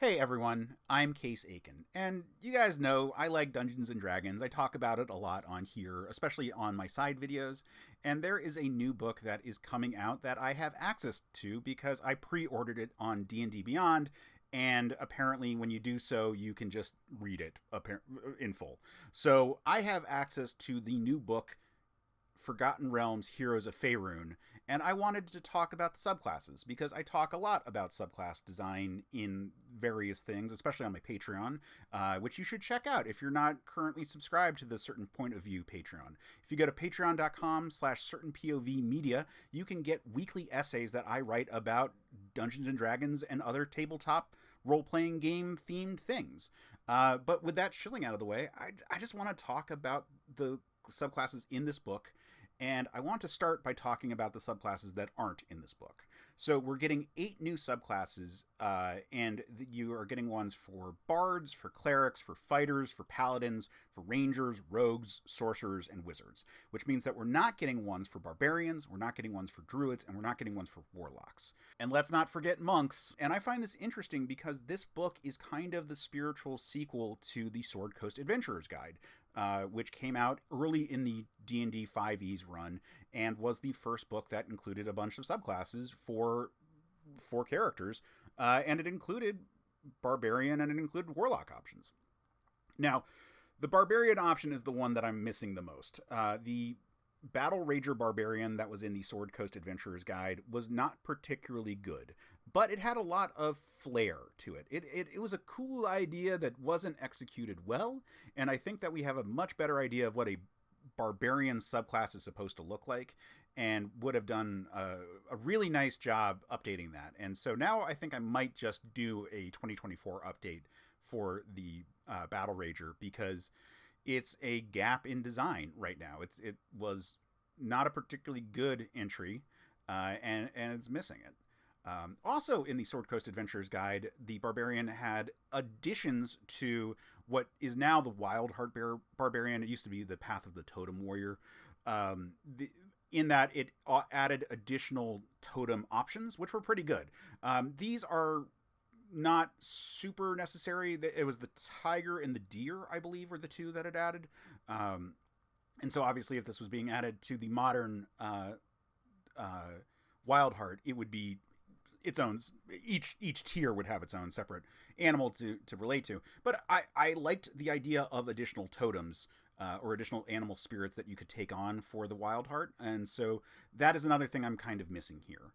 Hey everyone, I'm Case Aiken, and you guys know I like Dungeons and Dragons. I talk about it a lot on here, especially on my side videos, and there is a new book that is coming out that I have access to because I pre-ordered it on D&D Beyond, and apparently when you do so, you can just read it in full. So I have access to the new book Forgotten Realms Heroes of Faerun, and I wanted to talk about the subclasses because I talk a lot about subclass design in various things, especially on my Patreon, which you should check out if you're not currently subscribed to the Certain Point of View Patreon. If you go to patreon.com/certainpovmedia, you can get weekly essays that I write about Dungeons and Dragons and other tabletop role-playing game themed things. But with that shilling out of the way, I just want to talk about the subclasses in this book, and I want to start by talking about the subclasses that aren't in this book. So we're getting 8 new subclasses, and you are getting ones for bards, for clerics, for fighters, for paladins, for rangers, rogues, sorcerers, and wizards, which means that we're not getting ones for barbarians, we're not getting ones for druids, and we're not getting ones for warlocks. And let's not forget monks. And I find this interesting because this book is kind of the spiritual sequel to the Sword Coast Adventurer's Guide, which came out early in the D&D 5e's run and was the first book that included a bunch of subclasses for characters, and it included Barbarian and it included Warlock options. Now, the Barbarian option is the one that I'm missing the most. The Battle Rager Barbarian that was in the Sword Coast Adventurer's Guide was not particularly good, but it had a lot of flair to it. It was a cool idea that wasn't executed well, and I think that we have a much better idea of what a barbarian subclass is supposed to look like, and would have done a really nice job updating that. And so now I think I might just do a 2024 update for the Battle Rager because it's a gap in design right now. It was not a particularly good entry, and it's missing it. Also, in the Sword Coast Adventurer's Guide, the Barbarian had additions to what is now the Wild Heart Barbarian. It used to be the Path of the Totem Warrior. In that it added additional totem options, which were pretty good. These are not super necessary. It was the tiger and the deer, I believe, were the two that it added. And so obviously if this was being added to the modern Wild Heart, it would be its own, each tier would have its own separate animal to relate to. But I liked the idea of additional totems or additional animal spirits that you could take on for the Wild Heart. And so that is another thing I'm kind of missing here.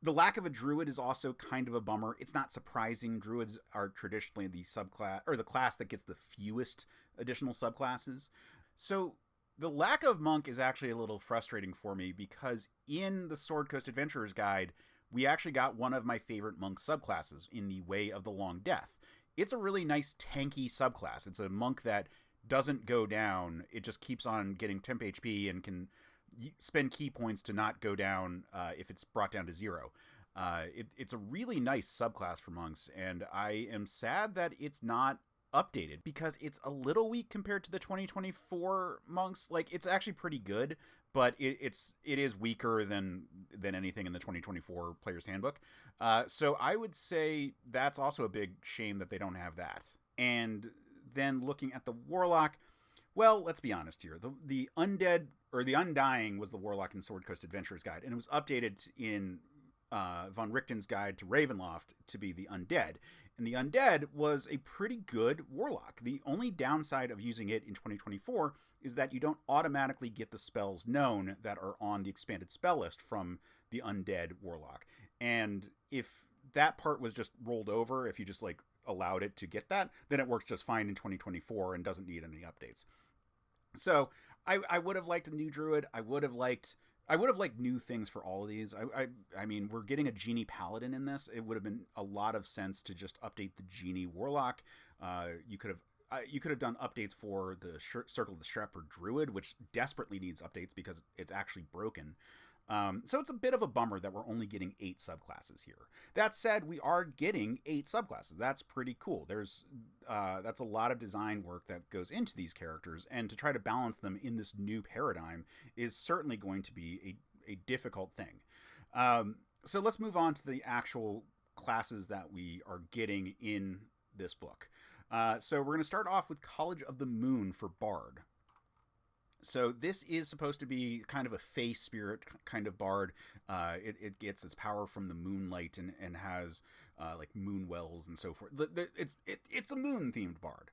The lack of a druid is also kind of a bummer. It's not surprising. Druids are traditionally the subclass or the class that gets the fewest additional subclasses. So the lack of monk is actually a little frustrating for me because in the Sword Coast Adventurer's Guide, we actually got one of my favorite monk subclasses in the Way of the Long Death. It's a really nice tanky subclass. It's a monk that doesn't go down. It just keeps on getting temp HP and can spend key points to not go down if it's brought down to 0. It's a really nice subclass for monks, and I am sad that it's not updated because it's a little weak compared to the 2024 monks. Like, it's actually pretty good, but it is weaker than anything in the 2024 Player's Handbook. So I would say that's also a big shame that they don't have that. And then looking at the Warlock, well, let's be honest here. The Undead, or the Undying, was the Warlock in Sword Coast Adventurer's Guide, and it was updated in Von Richten's Guide to Ravenloft to be the Undead. And the Undead was a pretty good Warlock. The only downside of using it in 2024 is that you don't automatically get the spells known that are on the expanded spell list from the Undead Warlock. And if that part was just rolled over, if you just like allowed it to get that, then it works just fine in 2024 and doesn't need any updates. So I would have liked a new Druid. I would have liked new things for all of these. I mean, we're getting a Genie Paladin in this. It would have been a lot of sense to just update the Genie Warlock. You could have done updates for the Circle of the Shepherd Druid, which desperately needs updates because it's actually broken. So it's a bit of a bummer that we're only getting 8 subclasses here. That said, we are getting 8 subclasses. That's pretty cool. That's a lot of design work that goes into these characters, and to try to balance them in this new paradigm is certainly going to be a difficult thing. So let's move on to the actual classes that we are getting in this book. So we're going to start off with College of the Moon for Bard. So this is supposed to be kind of a Fey spirit kind of bard. It gets its power from the moonlight and has like moon wells and so forth. It's a moon themed bard.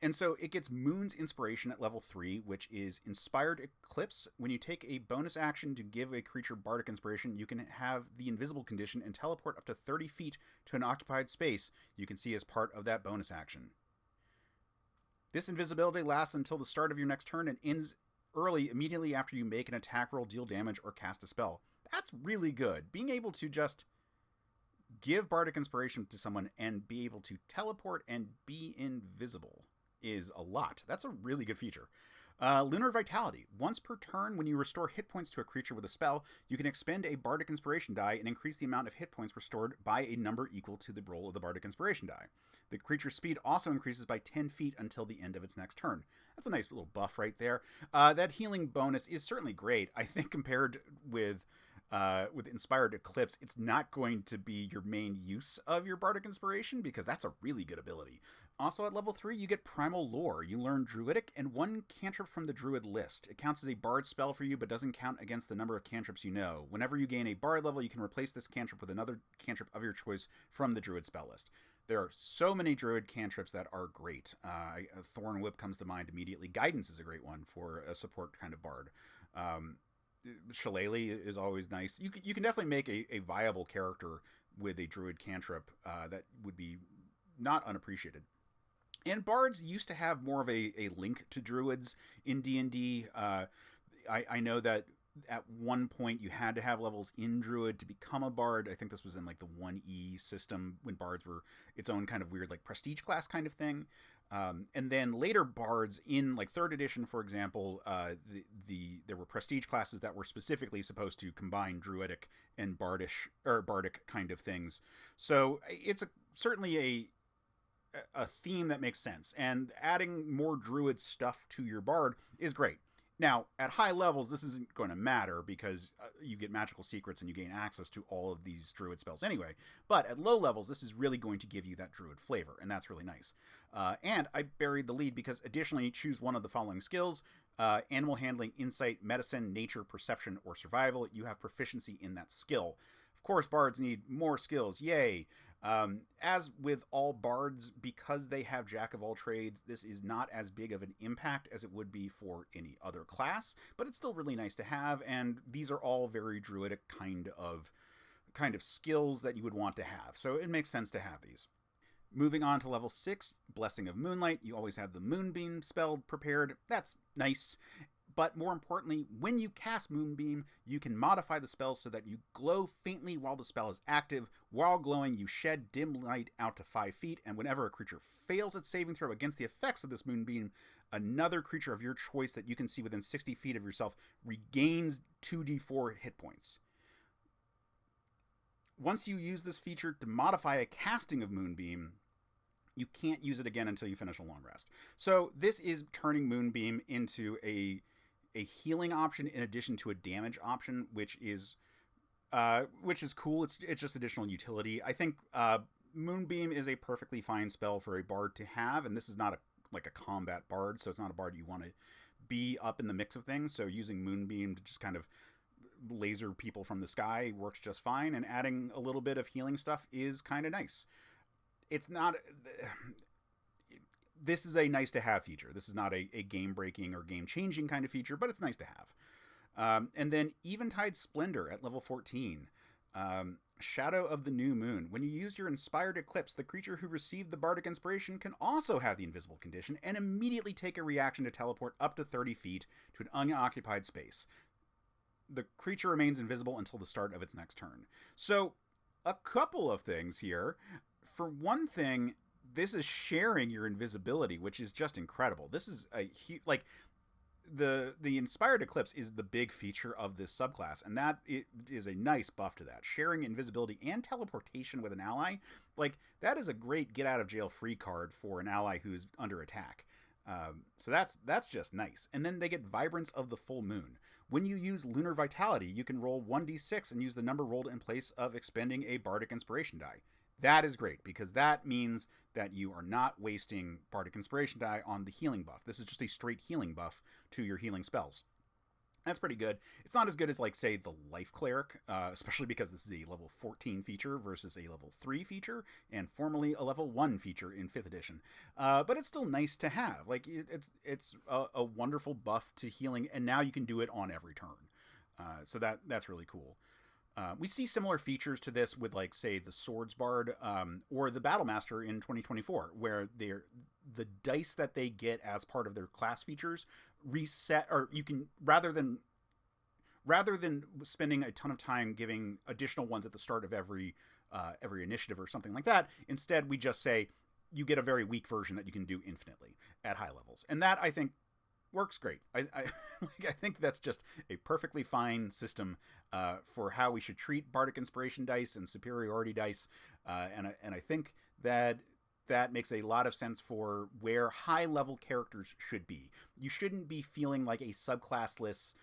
And so it gets Moon's Inspiration at level 3, which is Inspired Eclipse. When you take a bonus action to give a creature Bardic Inspiration, you can have the invisible condition and teleport up to 30 feet to an occupied space you can see as part of that bonus action. This invisibility lasts until the start of your next turn and ends early immediately after you make an attack roll, deal damage, or cast a spell. That's really good. Being able to just give Bardic Inspiration to someone and be able to teleport and be invisible is a lot. That's a really good feature. Lunar Vitality. Once per turn, when you restore hit points to a creature with a spell, you can expend a Bardic Inspiration die and increase the amount of hit points restored by a number equal to the roll of the Bardic Inspiration die. The creature's speed also increases by 10 feet until the end of its next turn. That's a nice little buff right there. That healing bonus is certainly great. I think compared with Inspired Eclipse, it's not going to be your main use of your Bardic Inspiration because that's a really good ability. Also at level 3, you get Primal Lore. You learn Druidic and 1 cantrip from the Druid list. It counts as a Bard spell for you, but doesn't count against the number of cantrips you know. Whenever you gain a Bard level, you can replace this cantrip with another cantrip of your choice from the Druid spell list. There are so many Druid cantrips that are great. Thorn Whip comes to mind immediately. Guidance is a great one for a support kind of Bard. Shillelagh is always nice. You can definitely make a viable character with a Druid cantrip that would be not unappreciated. And bards used to have more of a link to druids in D&D. I know that at one point you had to have levels in druid to become a bard. I think this was in like the 1E system when bards were its own kind of weird like prestige class kind of thing. And then later bards in like 3rd edition, for example, there were prestige classes that were specifically supposed to combine druidic and bardic kind of things. So it's certainly a theme that makes sense, and adding more druid stuff to your bard is great. Now, at high levels, this isn't going to matter because you get magical secrets and you gain access to all of these druid spells anyway. But at low levels, this is really going to give you that druid flavor, and that's really nice. And I buried the lead because additionally, choose one of the following skills: animal handling, insight, medicine, nature, perception, or survival. You have proficiency in that skill. Of course, bards need more skills. Yay! As with all bards, because they have Jack of all trades, this is not as big of an impact as it would be for any other class, but it's still really nice to have, and these are all very druidic kind of skills that you would want to have, so it makes sense to have these. Moving on to level 6, Blessing of Moonlight. You always have the Moonbeam spell prepared. That's nice. But more importantly, when you cast Moonbeam, you can modify the spell so that you glow faintly while the spell is active. While glowing, you shed dim light out to 5 feet, and whenever a creature fails its saving throw against the effects of this Moonbeam, another creature of your choice that you can see within 60 feet of yourself regains 2d4 hit points. Once you use this feature to modify a casting of Moonbeam, you can't use it again until you finish a long rest. So this is turning Moonbeam into a healing option in addition to a damage option, which is cool. It's just additional utility. I think Moonbeam is a perfectly fine spell for a bard to have, and this is not a combat bard, so it's not a bard you want to be up in the mix of things. So using Moonbeam to just kind of laser people from the sky works just fine, and adding a little bit of healing stuff is kind of nice. It's not... This is a nice to have feature. This is not a game breaking or game changing kind of feature, but it's nice to have. And then Eventide Splendor at level 14. Shadow of the New Moon. When you use your Inspired Eclipse, the creature who received the Bardic Inspiration can also have the invisible condition and immediately take a reaction to teleport up to 30 feet to an unoccupied space. The creature remains invisible until the start of its next turn. So, a couple of things here. For one thing, this is sharing your invisibility, which is just incredible. This is a huge, like, the Inspired Eclipse is the big feature of this subclass, and that is a nice buff to that. Sharing invisibility and teleportation with an ally, like, that is a great get out of jail free card for an ally who's under attack. So that's just nice. And then they get Vibrance of the Full Moon. When you use Lunar Vitality, you can roll 1d6 and use the number rolled in place of expending a Bardic Inspiration die. That is great because that means that you are not wasting Bardic Inspiration die on the healing buff. This is just a straight healing buff to your healing spells. That's pretty good. It's not as good as, like, say, the Life Cleric, especially because this is a level 14 feature versus a level 3 feature, and formerly a level 1 feature in 5th edition. But it's still nice to have. Like, it's a wonderful buff to healing, and now you can do it on every turn. So that's really cool. We see similar features to this with, like, say, the Swords Bard or the Battlemaster in 2024, where the dice that they get as part of their class features reset, or you can, rather than spending a ton of time giving additional ones at the start of every initiative or something like that, instead we just say you get a very weak version that you can do infinitely at high levels, and that, I think, works great. I think that's just a perfectly fine system for how we should treat Bardic Inspiration dice and superiority dice, and I think that makes a lot of sense for where high-level characters should be. You shouldn't be feeling like a subclassless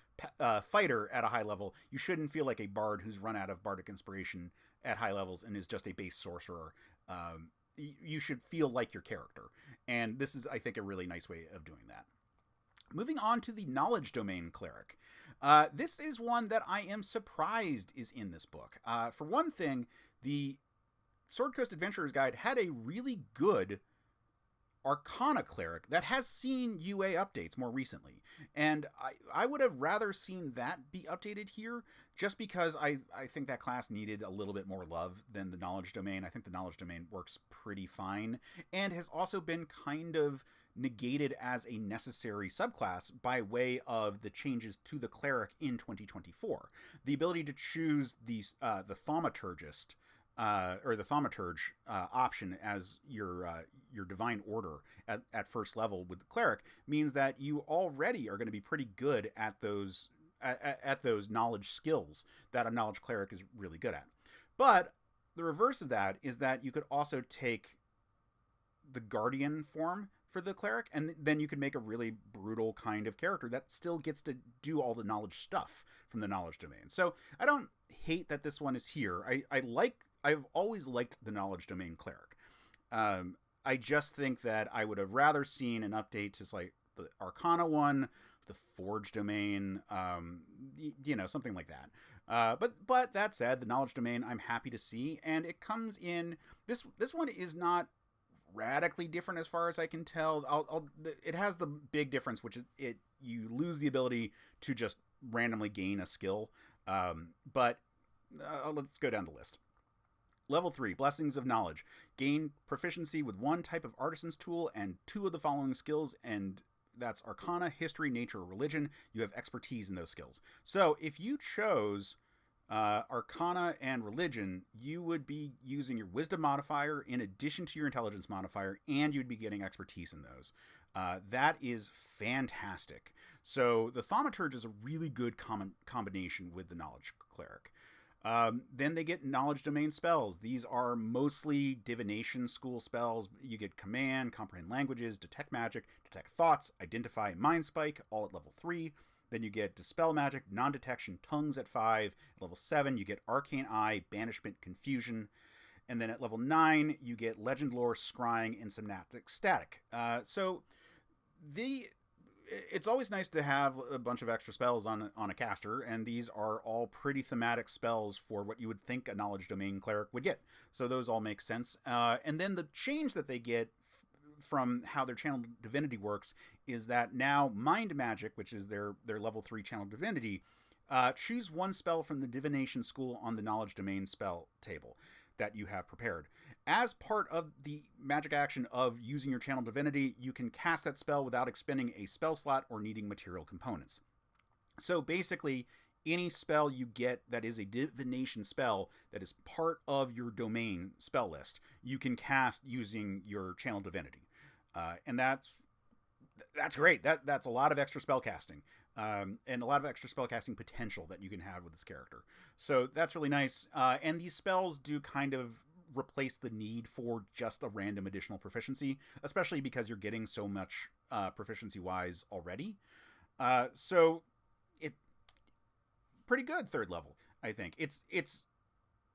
fighter at a high level. You shouldn't feel like a bard who's run out of Bardic Inspiration at high levels and is just a base sorcerer. You should feel like your character, and this is, I think, a really nice way of doing that. Moving on to the Knowledge Domain Cleric. This is one that I am surprised is in this book. For one thing, the Sword Coast Adventurer's Guide had a really good Arcana Cleric that has seen UA updates more recently. And I would have rather seen that be updated here, just because I think that class needed a little bit more love than the Knowledge Domain. I think the Knowledge Domain works pretty fine, and has also been kind of negated as a necessary subclass by way of the changes to the Cleric in 2024. The ability to choose the Thaumaturgist, or the Thaumaturge option as your divine order at first level with the Cleric means that you already are going to be pretty good at those knowledge skills that a Knowledge Cleric is really good at. But the reverse of that is that you could also take the Guardian form for the Cleric, and then you can make a really brutal kind of character that still gets to do all the knowledge stuff from the Knowledge Domain. So I don't hate that this one is here. I've always liked the Knowledge Domain Cleric. I just think that I would have rather seen an update to, like, the Arcana one, the Forge Domain, something like that. But that said, the Knowledge Domain I'm happy to see, and it comes in. This one is not radically different as far as I can tell. It has the big difference, which is you lose the ability to just randomly gain a skill. But let's go down the list. Level 3, Blessings of Knowledge. Gain proficiency with one type of Artisan's tool and 2 of the following skills, and that's Arcana, History, Nature, or Religion. You have expertise in those skills. So if you chose Arcana and Religion, you would be using your Wisdom modifier in addition to your Intelligence modifier, and you'd be getting expertise in those. That is fantastic. So the Thaumaturge is a really good combination with the Knowledge Cleric. Then they get Knowledge Domain spells. These are mostly divination school spells. You get Command, Comprehend Languages, Detect Magic, Detect Thoughts, Identify, Mind Spike, all at level 3. Then you get Dispel Magic, Non-Detection, Tongues at 5. At level 7, you get Arcane Eye, Banishment, Confusion. And then at level 9, you get Legend Lore, Scrying, and Synaptic Static. It's always nice to have a bunch of extra spells on a caster, and these are all pretty thematic spells for what you would think a Knowledge Domain Cleric would get. So those all make sense. And then the change that they get from how their Channel Divinity works is that now Mind Magic, which is their level 3 Channel Divinity, choose one spell from the Divination School on the Knowledge Domain spell table that you have prepared. As part of the magic action of using your Channel Divinity, you can cast that spell without expending a spell slot or needing material components. So basically, any spell you get that is a divination spell that is part of your domain spell list, you can cast using your Channel Divinity. And that's great. That's a lot of extra spell casting. And a lot of extra spellcasting potential that you can have with this character. So that's really nice. And these spells do kind of replace the need for just a random additional proficiency, especially because you're getting so much proficiency-wise already. So it pretty good third level, I think. It's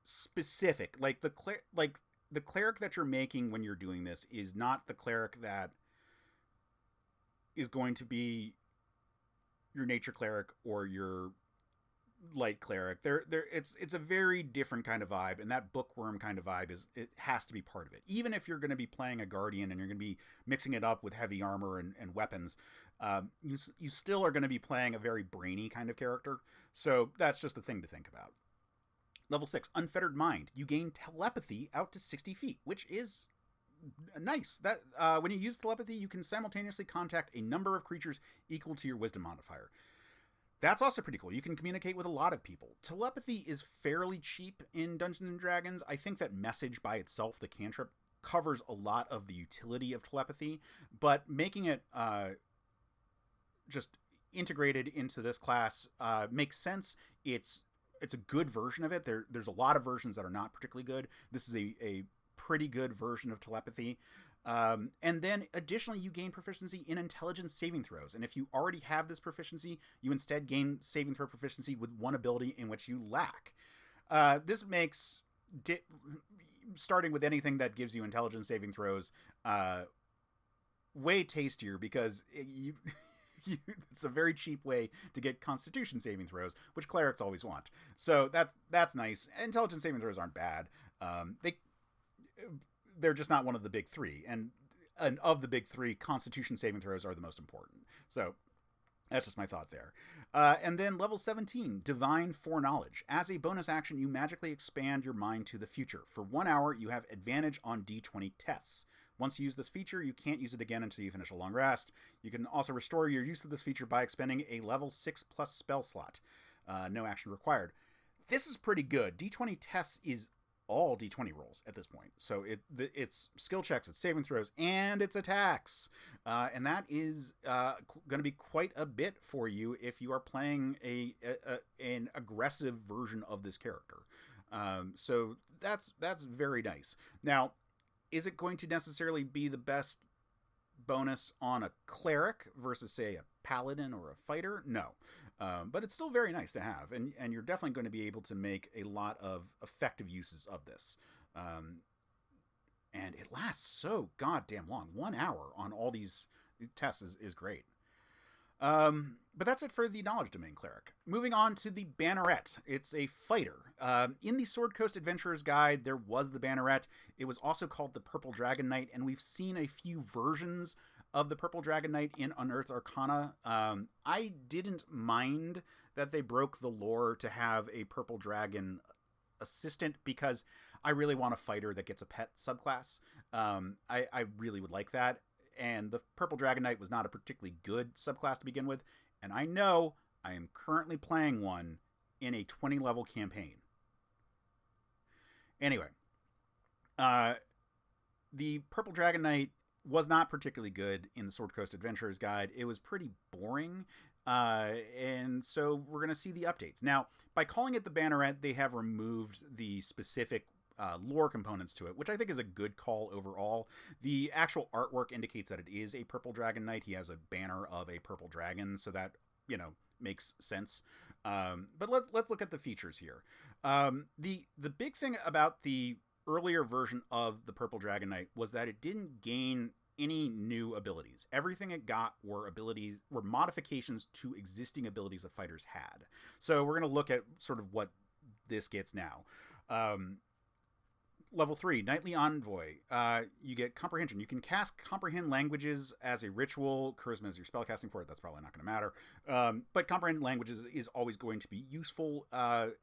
specific. Like the cleric that you're making when you're doing this is not the cleric that is going to be your nature cleric or your light cleric. It's a very different kind of vibe, and that bookworm kind of vibe it has to be part of it. Even if you're going to be playing a guardian and you're going to be mixing it up with heavy armor and weapons, you still are going to be playing a very brainy kind of character. So that's just a thing to think about. Level 6, Unfettered Mind. You gain telepathy out to 60 feet, which is nice. That when you use telepathy, you can simultaneously contact a number of creatures equal to your wisdom modifier. That's also pretty cool. You can communicate with a lot of people. Telepathy is fairly cheap in Dungeons and Dragons. I think that message by itself, the cantrip, covers a lot of the utility of telepathy, but making it just integrated into this class makes sense. It's a good version of it. There's a lot of versions that are not particularly good. This is a pretty good version of telepathy. And then additionally, you gain proficiency in intelligence saving throws. And if you already have this proficiency, you instead gain saving throw proficiency with one ability in which you lack. This makes starting with anything that gives you intelligence saving throws way tastier, because it's a very cheap way to get constitution saving throws, which clerics always want. So that's nice. Intelligence saving throws aren't bad. They're just not one of the big three. And of the big three, constitution saving throws are the most important. So that's just my thought there. And then level 17, Divine Foreknowledge. As a bonus action, you magically expand your mind to the future. For 1 hour, you have advantage on d20 tests. Once you use this feature, you can't use it again until you finish a long rest. You can also restore your use of this feature by expending a level 6+ spell slot. No action required. This is pretty good. D20 tests is all d20 rolls at this point. So it's skill checks, it's saving throws, and it's attacks. And that is going to be quite a bit for you if you are playing an aggressive version of this character. So that's very nice. Now, is it going to necessarily be the best bonus on a cleric versus, say, a paladin or a fighter? No. But it's still very nice to have, and you're definitely going to be able to make a lot of effective uses of this. And it lasts so goddamn long. 1 hour on all these tests is great. But that's it for the Knowledge Domain Cleric. Moving on to the Banneret. It's a fighter. In the Sword Coast Adventurer's Guide, there was the Banneret. It was also called the Purple Dragon Knight, and we've seen a few versions of the Purple Dragon Knight in Unearthed Arcana. I didn't mind that they broke the lore to have a Purple Dragon assistant, because I really want a fighter that gets a pet subclass. I really would like that. And the Purple Dragon Knight was not a particularly good subclass to begin with. And I know I am currently playing one in a 20-level campaign. Anyway, the Purple Dragon Knight was not particularly good in the Sword Coast Adventurer's Guide. It was pretty boring. And so we're going to see the updates. Now, by calling it the Banneret, they have removed the specific lore components to it, which I think is a good call overall. The actual artwork indicates that it is a Purple Dragon Knight. He has a banner of a purple dragon, so that, makes sense. But let's look at the features here. The big thing about the earlier version of the Purple Dragon Knight was that it didn't gain any new abilities. Everything it got were modifications to existing abilities that fighters had. So we're going to look at sort of what this gets now. Level 3, Knightly Envoy. You get Comprehension. You can cast Comprehend Languages as a ritual. Charisma is your spellcasting for it. That's probably not going to matter. But Comprehend Languages is always going to be useful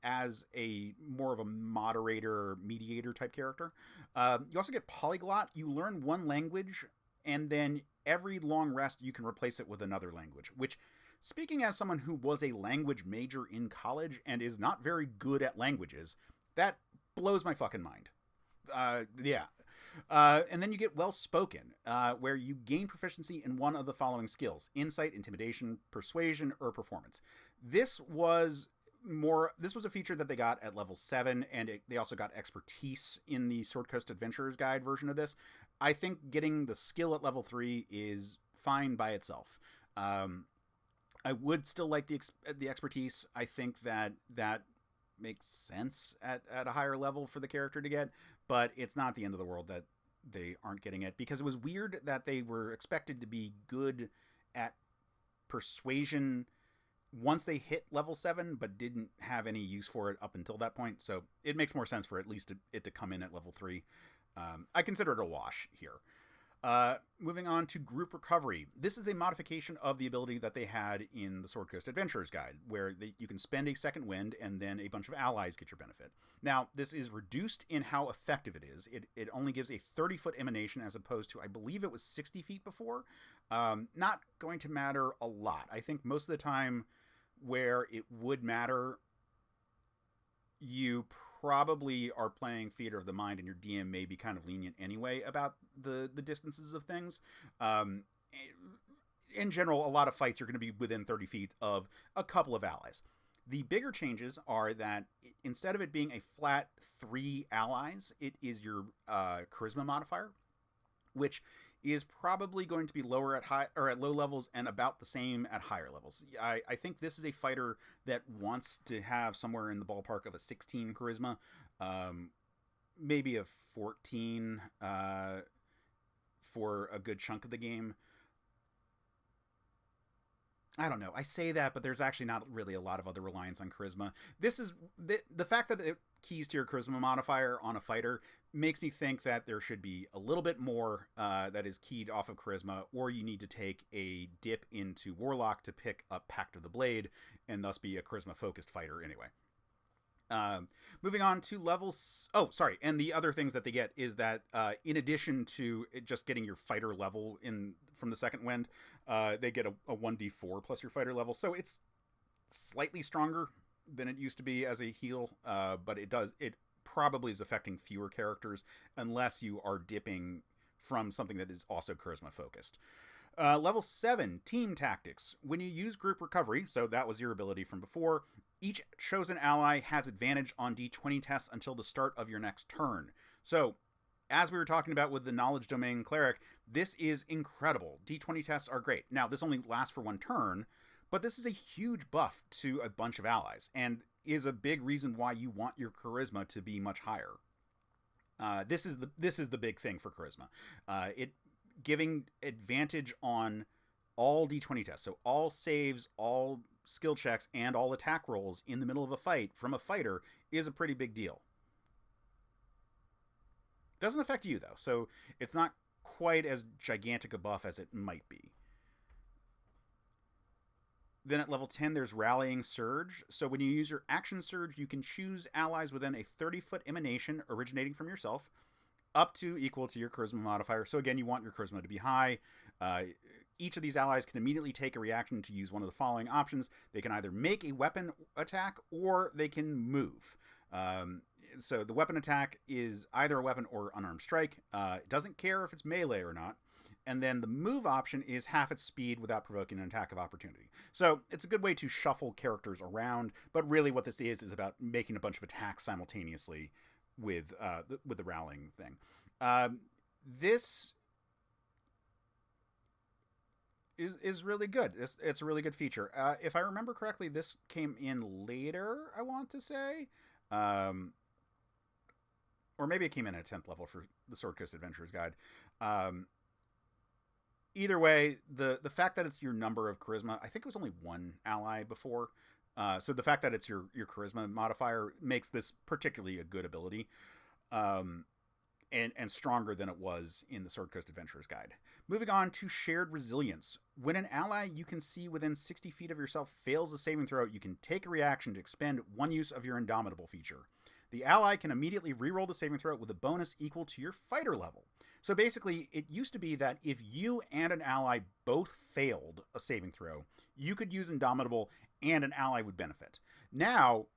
as a more of a moderator, mediator type character. You also get Polyglot. You learn one language, and then every long rest you can replace it with another language, which, speaking as someone who was a language major in college and is not very good at languages, that blows my fucking mind. And then you get Well Spoken, where you gain proficiency in one of the following skills: Insight, Intimidation, Persuasion, or Performance. This was this was a feature that they got at level 7, and they also got expertise in the Sword Coast Adventurers Guide version of this. I think getting the skill at level 3 is fine by itself. I would still like the expertise. I think that makes sense at a higher level for the character to get, but it's not the end of the world that they aren't getting it, because it was weird that they were expected to be good at persuasion once they hit level 7, but didn't have any use for it up until that point. So it makes more sense for at least it to come in at level 3. I consider it a wash here. Moving on to Group Recovery. This is a modification of the ability that they had in the Sword Coast Adventurers Guide, where you can spend a second wind and then a bunch of allies get your benefit. Now, this is reduced in how effective it is. It only gives a 30-foot emanation as opposed to, I believe it was 60 feet before. Not going to matter a lot. I think most of the time where it would matter, you probably are playing Theater of the Mind, and your DM may be kind of lenient anyway about the distances of things. In general, a lot of fights you're going to be within 30 feet of a couple of allies. The bigger changes are that instead of it being a flat 3 allies, it is your charisma modifier, which is probably going to be lower at low levels and about the same at higher levels. I think this is a fighter that wants to have somewhere in the ballpark of a 16 charisma, maybe a 14 for a good chunk of the game. I don't know. I say that, but there's actually not really a lot of other reliance on charisma. This is the fact that it keys to your charisma modifier on a fighter makes me think that there should be a little bit more that is keyed off of charisma, or you need to take a dip into Warlock to pick up Pact of the Blade and thus be a charisma focused fighter anyway. Moving on to levels. Oh, sorry. And the other things that they get is that in addition to just getting your fighter level from the second wind, they get a 1d4 plus your fighter level. So it's slightly stronger than it used to be as a heal, but it probably is affecting fewer characters unless you are dipping from something that is also charisma focused. Level 7, Team Tactics. When you use Group Recovery, so that was your ability from before, each chosen ally has advantage on d20 tests until the start of your next turn. So, as we were talking about with the Knowledge Domain Cleric, this is incredible. d20 tests are great. Now, this only lasts for one turn, but this is a huge buff to a bunch of allies, and is a big reason why you want your charisma to be much higher. This is the big thing for charisma. It giving advantage on all d20 tests, so all saves, all skill checks, and all attack rolls in the middle of a fight from a fighter is a pretty big deal. Doesn't affect you though, so it's not quite as gigantic a buff as it might be. Then at level 10, there's Rallying Surge. So when you use your Action Surge, you can choose allies within a 30-foot emanation originating from yourself, up to equal to your charisma modifier. So again, you want your charisma to be high. Each of these allies can immediately take a reaction to use one of the following options. They can either make a weapon attack or they can move. So the weapon attack is either a weapon or unarmed strike. It doesn't care if it's melee or not. And then the move option is half its speed without provoking an attack of opportunity. So it's a good way to shuffle characters around, but really what this is about making a bunch of attacks simultaneously with the rallying thing. This is really good. It's a really good feature. If I remember correctly, this came in later, I want to say. Or maybe it came in at 10th level for the Sword Coast Adventurers Guide. Either way, the fact that it's your number of charisma, I think it was only one ally before. So the fact that it's your charisma modifier makes this particularly a good ability. And stronger than it was in the Sword Coast Adventurers Guide. Moving on to Shared Resilience. When an ally you can see within 60 feet of yourself fails a saving throw, you can take a reaction to expend one use of your Indomitable feature. The ally can immediately reroll the saving throw with a bonus equal to your fighter level. So basically, it used to be that if you and an ally both failed a saving throw, you could use Indomitable and an ally would benefit. Now,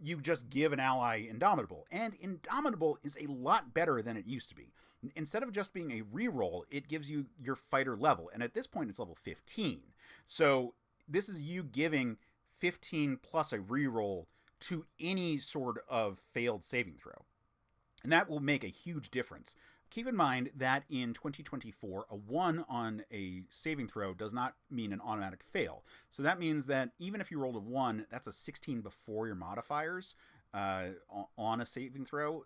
you just give an ally Indomitable, and Indomitable is a lot better than it used to be. Instead of just being a reroll, it gives you your fighter level, and at this point it's level 15. So this is you giving 15 plus a reroll to any sort of failed saving throw. And that will make a huge difference. Keep in mind that in 2024, a 1 on a saving throw does not mean an automatic fail. So that means that even if you rolled a 1, that's a 16 before your modifiers on a saving throw.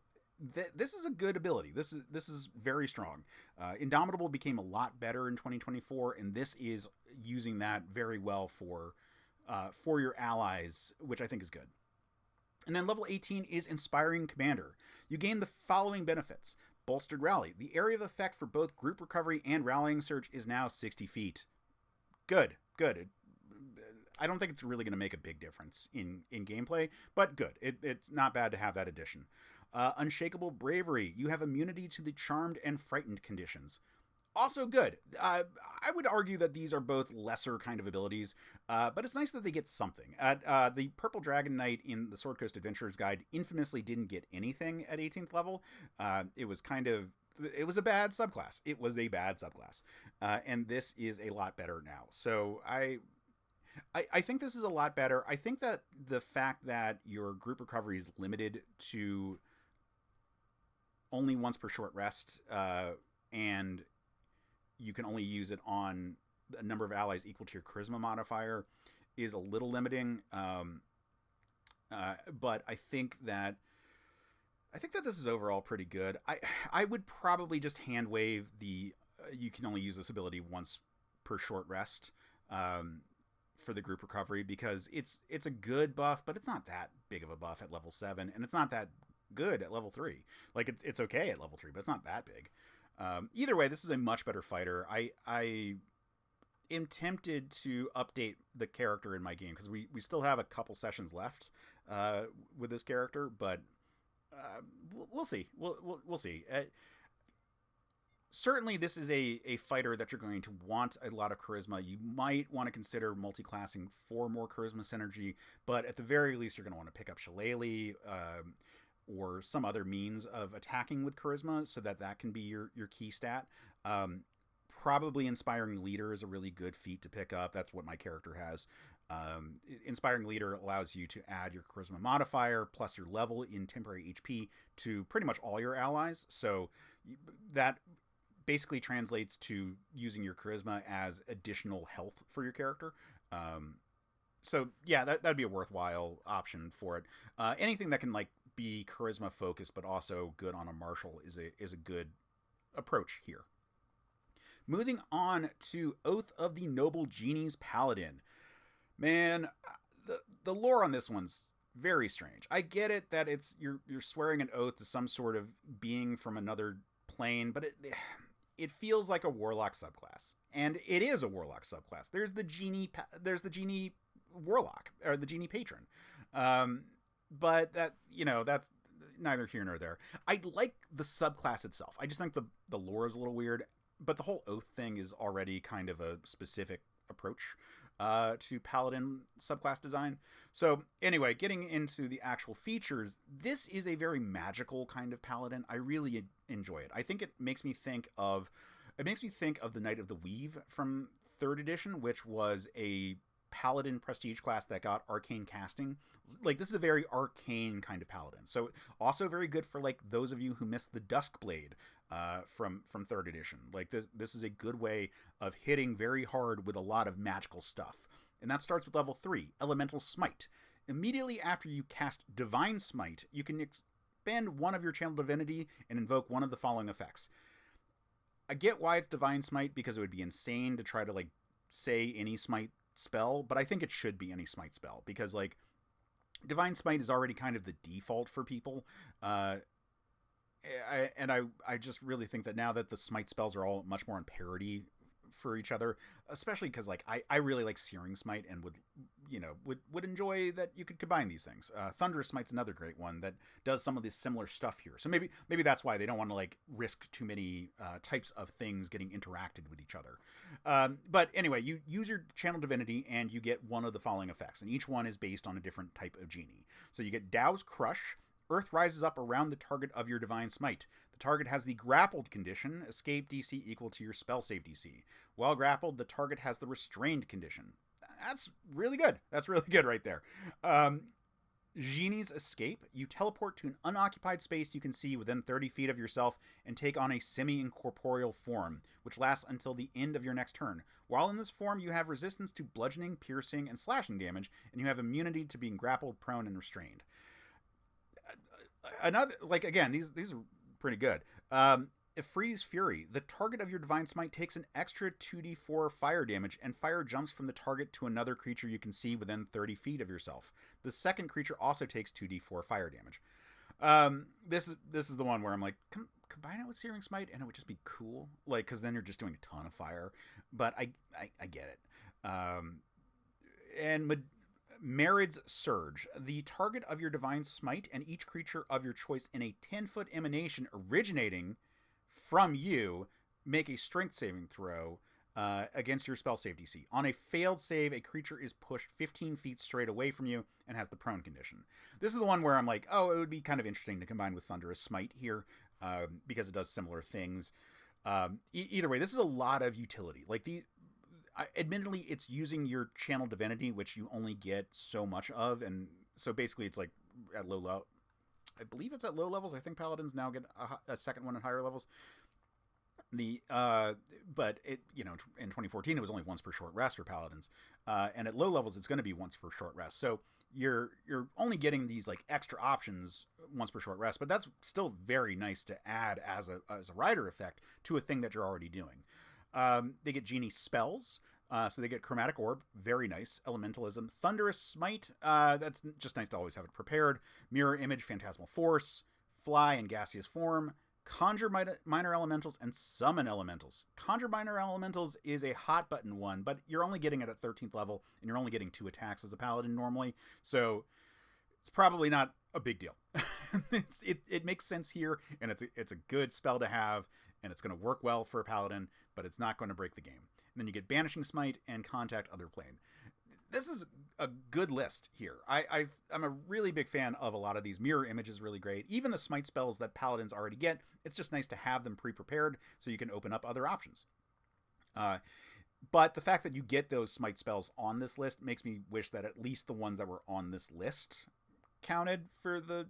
This is a good ability. This is very strong. Indomitable became a lot better in 2024, and this is using that very well for your allies, which I think is good. And then level 18 is Inspiring Commander. You gain the following benefits. Bolstered Rally. The area of effect for both Group Recovery and Rallying Surge is now 60 feet. Good. I don't think it's really going to make a big difference in gameplay, but good. It's not bad to have that addition. Unshakable Bravery. You have immunity to the Charmed and Frightened conditions. Also good. I would argue that these are both lesser kind of abilities, but it's nice that they get something. The Purple Dragon Knight in the Sword Coast Adventurers Guide infamously didn't get anything at 18th level. It was a bad subclass. It was a bad subclass. And this is a lot better now. So I think this is a lot better. I think that the fact that your group recovery is limited to only once per short rest, and you can only use it on a number of allies equal to your charisma modifier is a little limiting. But I think that this is overall pretty good. I would probably just hand wave the you can only use this ability once per short rest for the group recovery, because it's a good buff, but it's not that big of a buff at level 7, and it's not that good at level 3. Like it's okay at level 3, but it's not that big. Either way, this is a much better fighter. I am tempted to update the character in my game, because we still have a couple sessions left with this character, but we'll see. We'll see. Certainly, this is a fighter that you're going to want a lot of charisma. You might want to consider multi-classing for more charisma synergy, but at the very least, you're going to want to pick up Shillelagh, or some other means of attacking with charisma, so that can be your key stat. Probably Inspiring Leader is a really good feat to pick up. That's what my character has. Inspiring Leader allows you to add your charisma modifier plus your level in temporary HP to pretty much all your allies. So that basically translates to using your charisma as additional health for your character. So yeah, that'd be a worthwhile option for it. Anything that can be charisma focused but also good on a martial is a good approach here. Moving on to Oath of the Noble Genie's Paladin. Man, the lore on this one's very strange. I get it that it's you're swearing an oath to some sort of being from another plane, but it feels like a Warlock subclass, and it is a Warlock subclass. There's the Genie Warlock, or the Genie Patron. But that's neither here nor there. I like the subclass itself. I just think the lore is a little weird, but the whole oath thing is already kind of a specific approach to Paladin subclass design. So anyway, getting into the actual features, this is a very magical kind of Paladin. I really enjoy it. I think it makes me think of the Knight of the Weave from 3rd edition, which was a Paladin prestige class that got arcane casting. This is a very arcane kind of Paladin. So also very good for those of you who missed the Duskblade from 3rd edition. This is a good way of hitting very hard with a lot of magical stuff. And that starts with level 3, Elemental Smite. Immediately after you cast Divine Smite, you can expend one of your Channel Divinity and invoke one of the following effects. I get why it's Divine Smite, because it would be insane to try to say any Smite spell, but I think it should be any Smite spell, because Divine Smite is already kind of the default for people. I just really think that now that the Smite spells are all much more on parity for each other, especially because I really like Searing Smite and would enjoy that you could combine these things. Thunderous Smite's another great one that does some of this similar stuff here. So maybe that's why they don't want to risk too many types of things getting interacted with each other. But anyway, you use your Channel Divinity and you get one of the following effects, and each one is based on a different type of genie. So you get Dow's Crush. Earth rises up around the target of your Divine Smite. The target has the grappled condition, escape DC equal to your spell save DC. While grappled, the target has the restrained condition. That's really good. That's really good right there. Genie's Escape. You teleport to an unoccupied space you can see within 30 feet of yourself and take on a semi-incorporeal form, which lasts until the end of your next turn. While in this form, you have resistance to bludgeoning, piercing, and slashing damage, and you have immunity to being grappled, prone, and restrained. Another, like, again, these are pretty good. Ifriti's Fury. The target of your Divine Smite takes an extra 2d4 fire damage, and fire jumps from the target to another creature you can see within 30 feet of yourself. The second creature also takes 2d4 fire damage. This is the one where I'm like, combine it with Searing Smite, and it would just be cool, like, because then you're just doing a ton of fire. But I get it. And Merid's Surge. The target of your Divine Smite and each creature of your choice in a 10-foot emanation originating from you make a strength saving throw against your spell save DC. On a failed save, a creature is pushed 15 feet straight away from you and has the prone condition. This is the one where I'm like, oh, it would be kind of interesting to combine with Thunderous Smite here because it does similar things. Either way, this is a lot of utility. Like, admittedly, it's using your Channel Divinity, which you only get so much of, and so basically it's like at low level. I believe it's at low levels. I think Paladins now get a second one at higher levels. But it, in 2014 it was only once per short rest for Paladins, and at low levels it's going to be once per short rest. So you're only getting these like extra options once per short rest, but that's still very nice to add as a rider effect to a thing that you're already doing. They get Genie spells. So they get Chromatic Orb, very nice. Elementalism, Thunderous Smite, that's just nice to always have it prepared. Mirror Image, Phantasmal Force, Fly and Gaseous Form, Conjure Minor Elementals, and Summon Elementals. Conjure Minor Elementals is a hot button one, but you're only getting it at 13th level, and you're only getting 2 attacks as a Paladin normally, so it's probably not a big deal. It makes sense here, and it's a good spell to have, and it's going to work well for a Paladin, but it's not going to break the game. And then you get Banishing Smite and Contact Other Plane. This is a good list here. I'm a really big fan of a lot of these. Mirror Image is really great. Even the Smite spells that Paladins already get, it's just nice to have them pre-prepared so you can open up other options. But the fact that you get those Smite spells on this list makes me wish that at least the ones that were on this list counted for the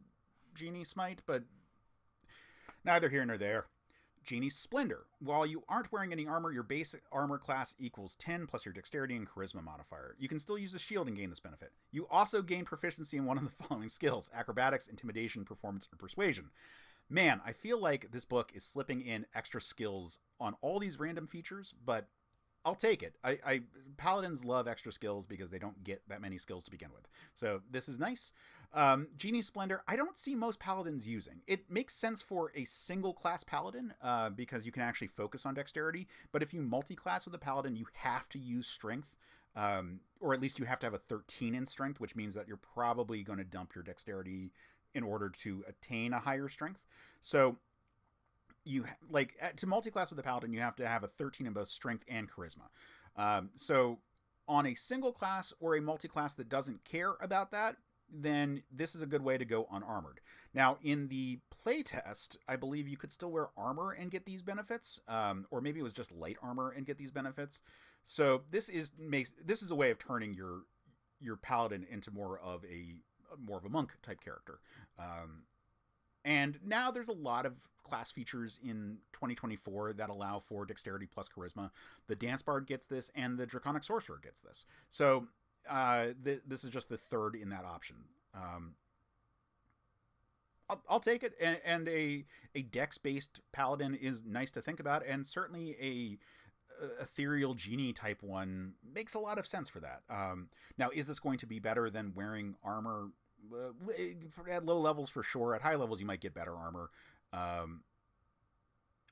Genie Smite, but neither here nor there. Genie's Splendor. While you aren't wearing any armor, your basic armor class equals 10 plus your dexterity and charisma modifier. You can still use a shield and gain this benefit. You also gain proficiency in one of the following skills: acrobatics, intimidation, performance, or persuasion. Man, I feel like this book is slipping in extra skills on all these random features, but I'll take it. Paladins love extra skills because they don't get that many skills to begin with. So this is nice. Genie's Splendor, I don't see most Paladins using. It makes sense for a single class Paladin because you can actually focus on dexterity. But if you multi-class with a Paladin, you have to use strength, or at least you have to have a 13 in strength, which means that you're probably going to dump your dexterity in order to attain a higher strength. So to multi-class with the Paladin, you have to have a 13 in both strength and charisma. So on a single class or a multi-class that doesn't care about that, then this is a good way to go unarmored. Now, in the playtest, I believe you could still wear armor and get these benefits, or maybe it was just light armor and get these benefits. So this is a way of turning your Paladin into more of a monk type character. And now there's a lot of class features in 2024 that allow for dexterity plus charisma. The Dance Bard gets this, and the Draconic Sorcerer gets this. So this is just the third in that option. I'll take it, and a dex-based Paladin is nice to think about, and certainly a ethereal Genie type one makes a lot of sense for that. Now, is this going to be better than wearing armor? At low levels for sure. At high levels you might get better armor.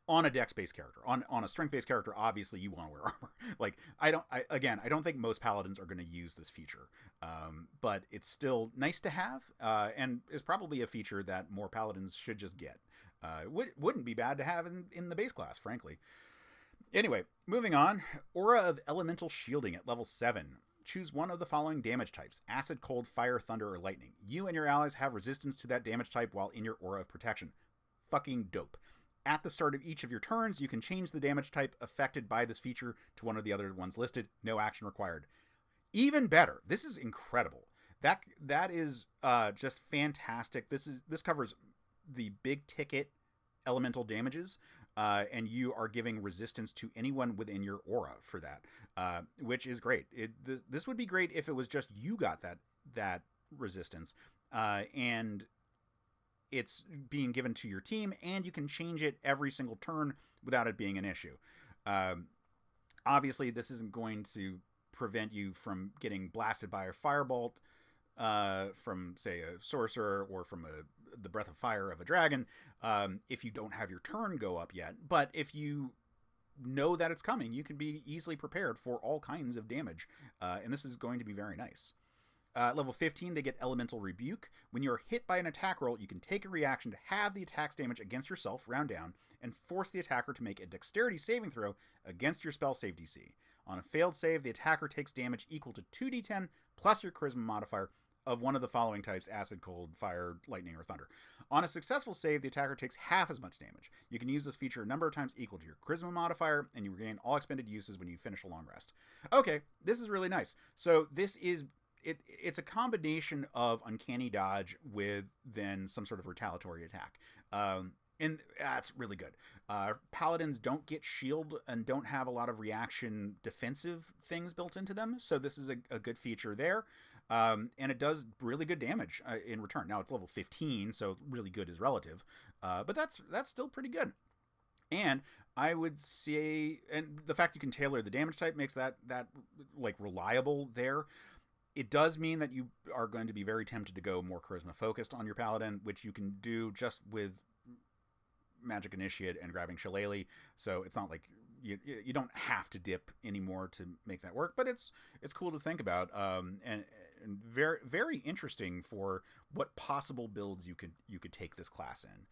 On a dex-based character. On a strength-based character, obviously you want to wear armor. Like, I don't think most Paladins are going to use this feature. But it's still nice to have, and is probably a feature that more Paladins should just get. Wouldn't be bad to have in the base class, frankly. Anyway, moving on. Aura of Elemental Shielding at level 7. Choose one of the following damage types: acid, cold, fire, thunder, or lightning. You and your allies have resistance to that damage type while in your aura of protection. Fucking dope. At the start of each of your turns, you can change the damage type affected by this feature to one of the other ones listed. No action required. Even better. This is incredible. That is just fantastic. This covers the big ticket elemental damages, and you are giving resistance to anyone within your aura for that, which is great. This would be great if it was just you got that resistance, and it's being given to your team, and you can change it every single turn without it being an issue. Obviously, this isn't going to prevent you from getting blasted by a firebolt from, say, a sorcerer, or from the breath of fire of a dragon, if you don't have your turn go up yet. But if you know that it's coming, you can be easily prepared for all kinds of damage, and this is going to be very nice. Level 15, they get Elemental Rebuke. When you're hit by an attack roll, you can take a reaction to have the attack's damage against yourself round down, and force the attacker to make a dexterity saving throw against your spell save DC. On a failed save, the attacker takes damage equal to 2d10 plus your charisma modifier of one of the following types: acid, cold, fire, lightning, or thunder. On a successful save, the attacker takes half as much damage. You can use this feature a number of times equal to your charisma modifier, and you regain all expended uses when you finish a long rest. Okay, this is really nice. So this is... It's a combination of uncanny dodge with then some sort of retaliatory attack. And that's really good. Paladins don't get shield and don't have a lot of reaction defensive things built into them, so this is a good feature there. And it does really good damage in return. Now, it's level 15, so really good is relative, but that's still pretty good. And I would say, and the fact you can tailor the damage type makes that like reliable there. It does mean that you are going to be very tempted to go more charisma focused on your paladin, which you can do just with Magic Initiate and grabbing Shillelagh. So it's not like you don't have to dip anymore to make that work, but it's cool to think about, and very, very interesting for what possible builds you could take this class in.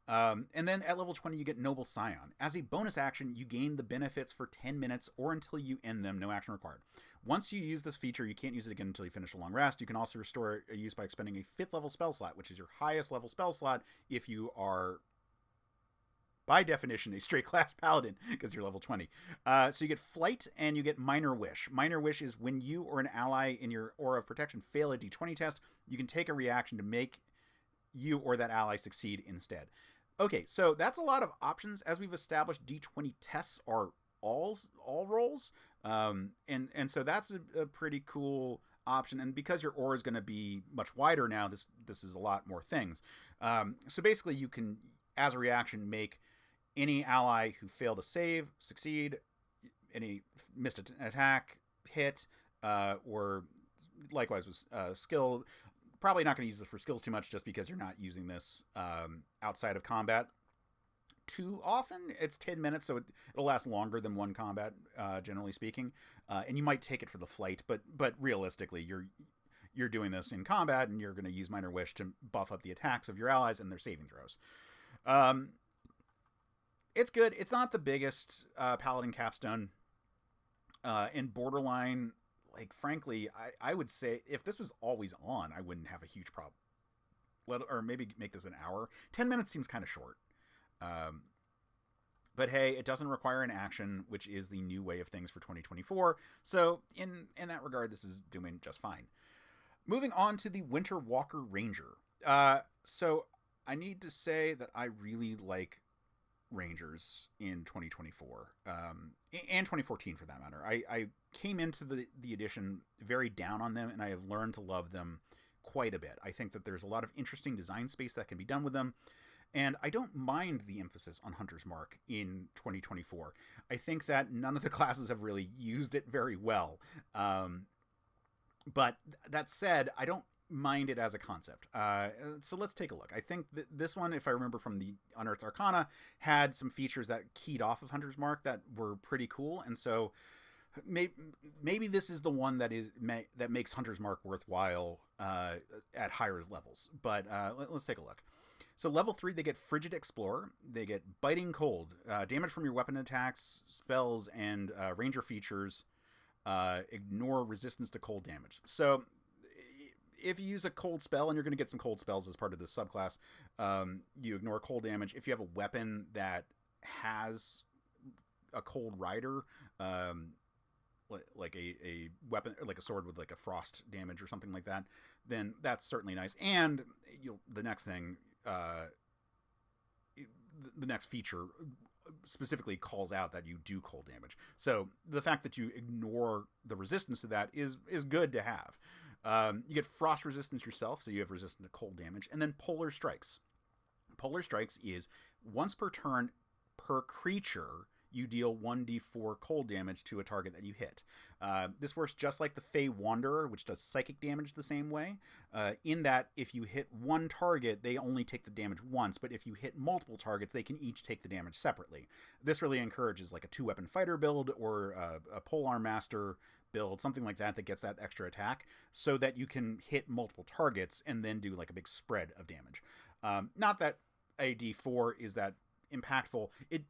And then at level 20, you get Noble Scion. As a bonus action, you gain the benefits for 10 minutes or until you end them, no action required. Once you use this feature, you can't use it again until you finish a long rest. You can also restore a use by expending a 5th level spell slot, which is your highest level spell slot if you are, by definition, a straight class paladin, because you're level 20. So you get Flight and you get Minor Wish. Minor Wish is when you or an ally in your Aura of Protection fail a d20 test, you can take a reaction to make you or that ally succeed instead. Okay, so that's a lot of options. As we've established, d20 tests are all rolls, and so that's a pretty cool option. And because your aura is going to be much wider now, this is a lot more things. So basically, you can, as a reaction, make any ally who failed a save succeed, any missed an attack hit, or likewise with skill. Probably not going to use this for skills too much, just because you're not using this outside of combat too often. It's 10 minutes, so it'll last longer than one combat, generally speaking. And you might take it for the flight, but realistically, you're doing this in combat, and you're going to use Minor Wish to buff up the attacks of your allies and their saving throws. It's good. It's not the biggest Paladin capstone. In Borderline, like, frankly, I would say if this was always on, I wouldn't have a huge problem. Or maybe make this an hour. 10 minutes seems kind of short. But hey, it doesn't require an action, which is the new way of things for 2024. So in that regard, this is doing just fine. Moving on to the Winter Walker Ranger. So I need to say that I really like Rangers in 2024, and 2014 for that matter. I came into the edition very down on them, and I have learned to love them quite a bit. I think that there's a lot of interesting design space that can be done with them, and I don't mind the emphasis on Hunter's Mark in 2024. I think that none of the classes have really used it very well, but that said, I don't mind it as a concept. So let's take a look. I think that this one, if I remember from the Unearthed Arcana, had some features that keyed off of Hunter's Mark that were pretty cool, and so maybe this is the one that makes Hunter's Mark worthwhile at higher levels. But let's take a look. So level 3, they get Frigid Explorer. They get Biting Cold. Damage from your weapon attacks, spells, and ranger features ignore resistance to cold damage. So if you use a cold spell, and you're going to get some cold spells as part of this subclass, you ignore cold damage. If you have a weapon that has a cold rider, like a weapon, or like a sword with like a frost damage or something like that, then that's certainly nice. And the next thing, the next feature specifically calls out that you do cold damage. So the fact that you ignore the resistance to that is good to have. You get frost resistance yourself, so you have resistance to cold damage, and then polar strikes. Polar strikes is once per turn per creature, you deal 1d4 cold damage to a target that you hit. This works just like the Fey Wanderer, which does psychic damage the same way, in that if you hit one target, they only take the damage once, but if you hit multiple targets, they can each take the damage separately. This really encourages like a 2-weapon fighter build or a Polearm Master build, something like that gets that extra attack, so that you can hit multiple targets and then do like a big spread of damage. Not that a d4 is that impactful. It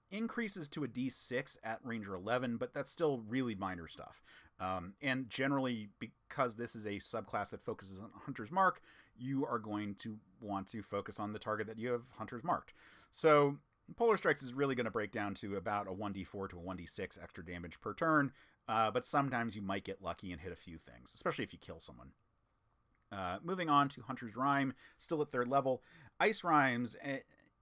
increases to a d6 at Ranger 11, but that's still really minor stuff. And generally, because this is a subclass that focuses on Hunter's Mark, you are going to want to focus on the target that you have Hunter's Marked. So Polar Strikes is really going to break down to about a 1d4 to a 1d6 extra damage per turn, but sometimes you might get lucky and hit a few things, especially if you kill someone. Moving on to Hunter's Rhyme, still at 3rd level. Ice Rhymes,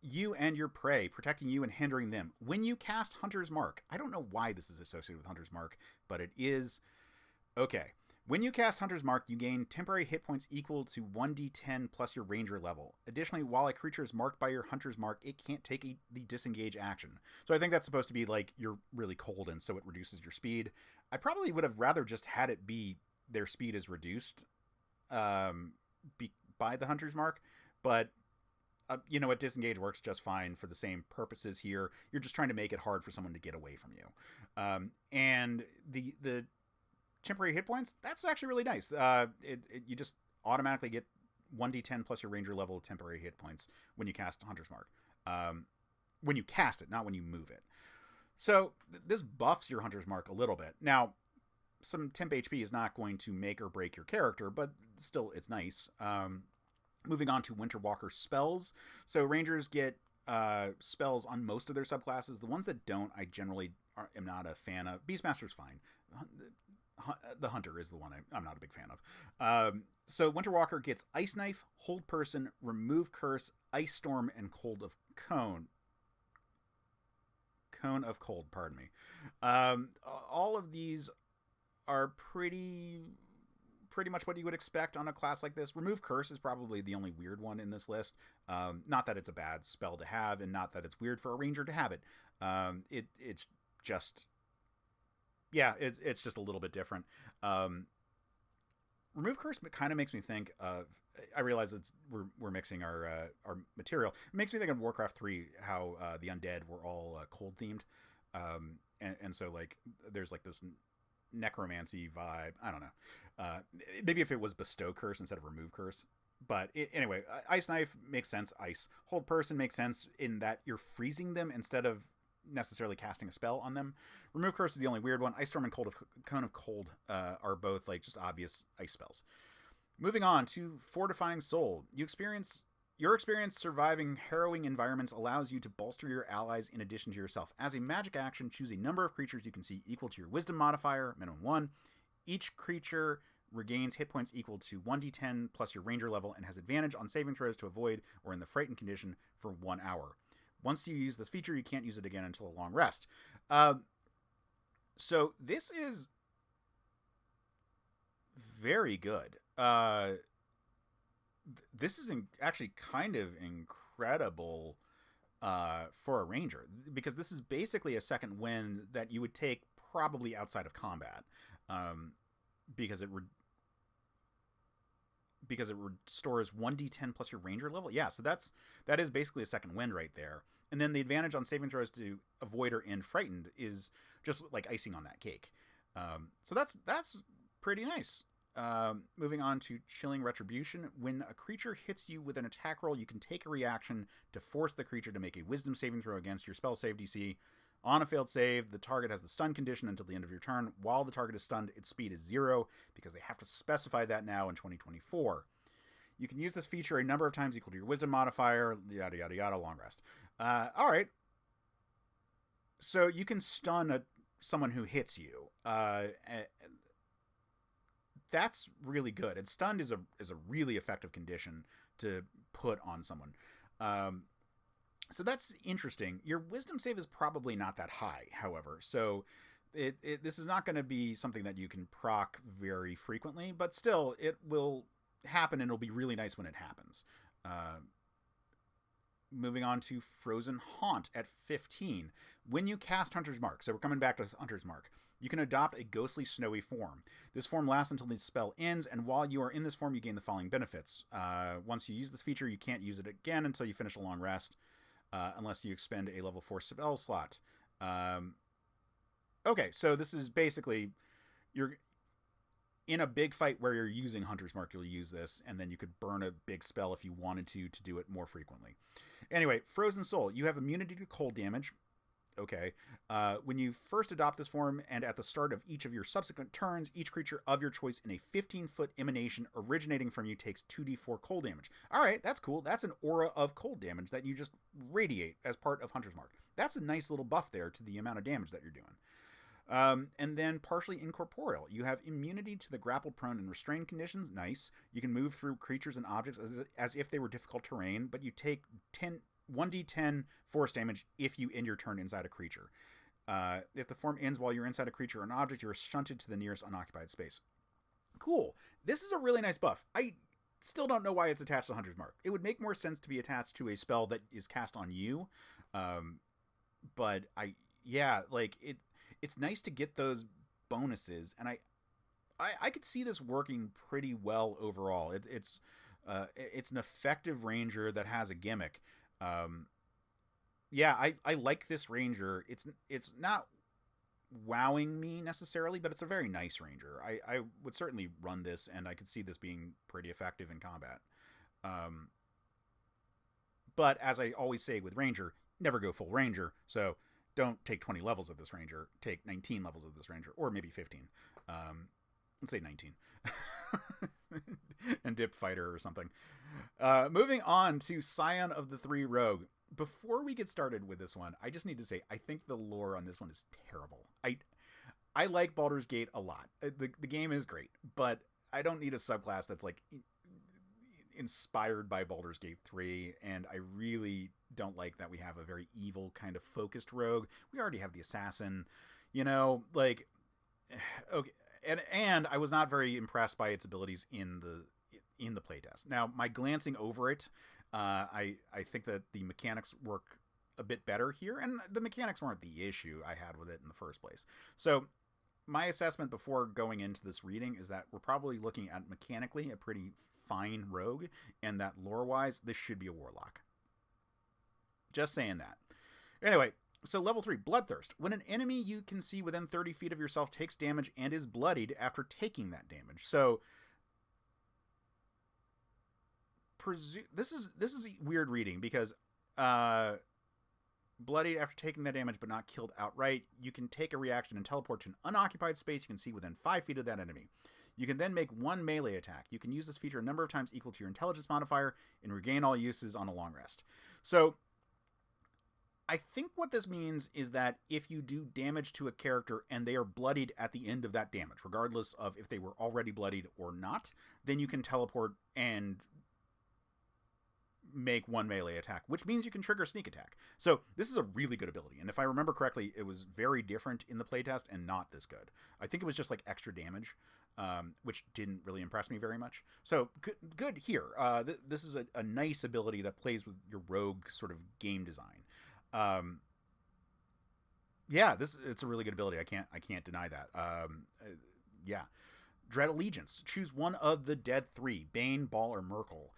you and your prey, protecting you and hindering them. When you cast Hunter's Mark, I don't know why this is associated with Hunter's Mark, but it is. Okay. When you cast Hunter's Mark, you gain temporary hit points equal to 1d10 plus your Ranger level. Additionally, while a creature is marked by your Hunter's Mark, it can't take the disengage action. So I think that's supposed to be like you're really cold and so it reduces your speed. I probably would have rather just had it be their speed is reduced by the Hunter's Mark, but you know what, disengage works just fine for the same purposes here. You're just trying to make it hard for someone to get away from you. And the temporary hit points, that's actually really nice. You just automatically get 1d10 plus your Ranger level of temporary hit points when you cast Hunter's Mark. When you cast it, not when you move it. So this buffs your Hunter's Mark a little bit. Now, some temp HP is not going to make or break your character, but still, it's nice. Moving on to Winter Walker spells. So Rangers get spells on most of their subclasses. The ones that don't, I generally am not a fan of. Beastmaster's fine. The Hunter is the one I'm not a big fan of. So Winter Walker gets Ice Knife, Hold Person, Remove Curse, Ice Storm, and Cone of Cold, pardon me. All of these are pretty much what you would expect on a class like this. Remove Curse is probably the only weird one in this list. Not that it's a bad spell to have, and not that it's weird for a Ranger to have it. It's just... Yeah, it's just a little bit different. Remove Curse kind of makes me think of... I realize we're mixing our material. It makes me think of Warcraft 3, how the undead were all cold-themed. And so, like, there's, like, this necromancy vibe. I don't know. Maybe if it was Bestow Curse instead of Remove Curse. But anyway, Ice Knife makes sense. Ice. Hold Person makes sense in that you're freezing them instead of necessarily casting a spell on them. Remove Curse is the only weird one. Ice Storm and Cone of Cold are both like just obvious ice spells. Moving on to Fortifying Soul. Your experience surviving harrowing environments allows you to bolster your allies in addition to yourself. As a magic action, choose a number of creatures you can see equal to your Wisdom modifier, minimum 1. Each creature regains hit points equal to 1d10 plus your Ranger level and has advantage on saving throws to avoid or in the frightened condition for 1 hour. Once you use this feature, you can't use it again until a long rest. So this is very good. This is actually kind of incredible for a Ranger, because this is basically a second wind that you would take probably outside of combat, because it restores 1d10 plus your Ranger level. Yeah, so that is basically a second wind right there. And then the advantage on saving throws to avoid or end frightened is just like icing on that cake. So that's pretty nice. Moving on to Chilling Retribution. When a creature hits you with an attack roll, you can take a reaction to force the creature to make a Wisdom saving throw against your spell save DC. On a failed save, the target has the stun condition until the end of your turn. While the target is stunned, its speed is 0, because they have to specify that now in 2024. You can use this feature a number of times equal to your Wisdom modifier, yada, yada, yada, long rest. All right. So you can stun a someone who hits you. That's really good. And stunned is a really effective condition to put on someone. So that's interesting. Your wisdom save is probably not that high, however. So this is not going to be something that you can proc very frequently, but still, it will happen, and it'll be really nice when it happens. Moving on to Frozen Haunt at 15. When you cast Hunter's Mark, so we're coming back to Hunter's Mark, you can adopt a ghostly snowy form. This form lasts until the spell ends, and while you are in this form, you gain the following benefits. Once you use this feature, you can't use it again until you finish a long rest, unless you expend a level 4 spell slot. Okay, so this is basically, you're in a big fight where you're using Hunter's Mark, you'll use this, and then you could burn a big spell if you wanted to do it more frequently. Anyway, Frozen Soul. You have immunity to cold damage. Okay. When you first adopt this form, and at the start of each of your subsequent turns, each creature of your choice in a 15-foot emanation originating from you takes 2d4 cold damage. All right, that's cool. That's an aura of cold damage that you just radiate as part of Hunter's Mark. That's a nice little buff there to the amount of damage that you're doing. And then partially incorporeal. You have immunity to the grappled, prone, and restrained conditions. Nice. You can move through creatures and objects as if they were difficult terrain, but you take 1d10 force damage if you end your turn inside a creature. If the form ends while you're inside a creature or an object, you are shunted to the nearest unoccupied space. Cool. This is a really nice buff. I still don't know why it's attached to Hunter's Mark. It would make more sense to be attached to a spell that is cast on you. But it's nice to get those bonuses, and I could see this working pretty well overall. It's an effective ranger that has a gimmick. I like this ranger. It's not wowing me necessarily, but it's a very nice ranger. I would certainly run this, and I could see this being pretty effective in combat. But as I always say with ranger, never go full ranger. So don't take 20 levels of this ranger. Take 19 levels of this ranger, or maybe 15. Let's say 19. And dip fighter or something. Moving on to Scion of the Three Rogue. Before we get started with this one, I just need to say, I think the lore on this one is terrible. I like Baldur's Gate a lot. The game is great, but I don't need a subclass that's like inspired by Baldur's Gate 3, and I really don't like that we have a very evil kind of focused rogue. We already have the assassin, okay. And I was not very impressed by its abilities in the playtest. Now, my glancing over it, I think that the mechanics work a bit better here, and the mechanics weren't the issue I had with it in the first place. So my assessment before going into this reading is that we're probably looking at mechanically a pretty fine rogue, and that lore-wise, this should be a warlock. Just saying that. Anyway, so level 3, Bloodthirst. When an enemy you can see within 30 feet of yourself takes damage and is bloodied after taking that damage. So this is a weird reading because bloodied after taking that damage but not killed outright, you can take a reaction and teleport to an unoccupied space you can see within 5 feet of that enemy. You can then make one melee attack. You can use this feature a number of times equal to your intelligence modifier and regain all uses on a long rest. So I think what this means is that if you do damage to a character and they are bloodied at the end of that damage, regardless of if they were already bloodied or not, then you can teleport and make one melee attack, which means you can trigger sneak attack. So this is a really good ability, and if I remember correctly, it was very different in the playtest and not this good. I think it was just like extra damage, which didn't really impress me very much. So good here. This is a nice ability that plays with your rogue sort of game design. It's a really good ability. I can't deny that. Dread Allegiance. Choose one of the dead 3, Bane, Bhaal, or Myrkul.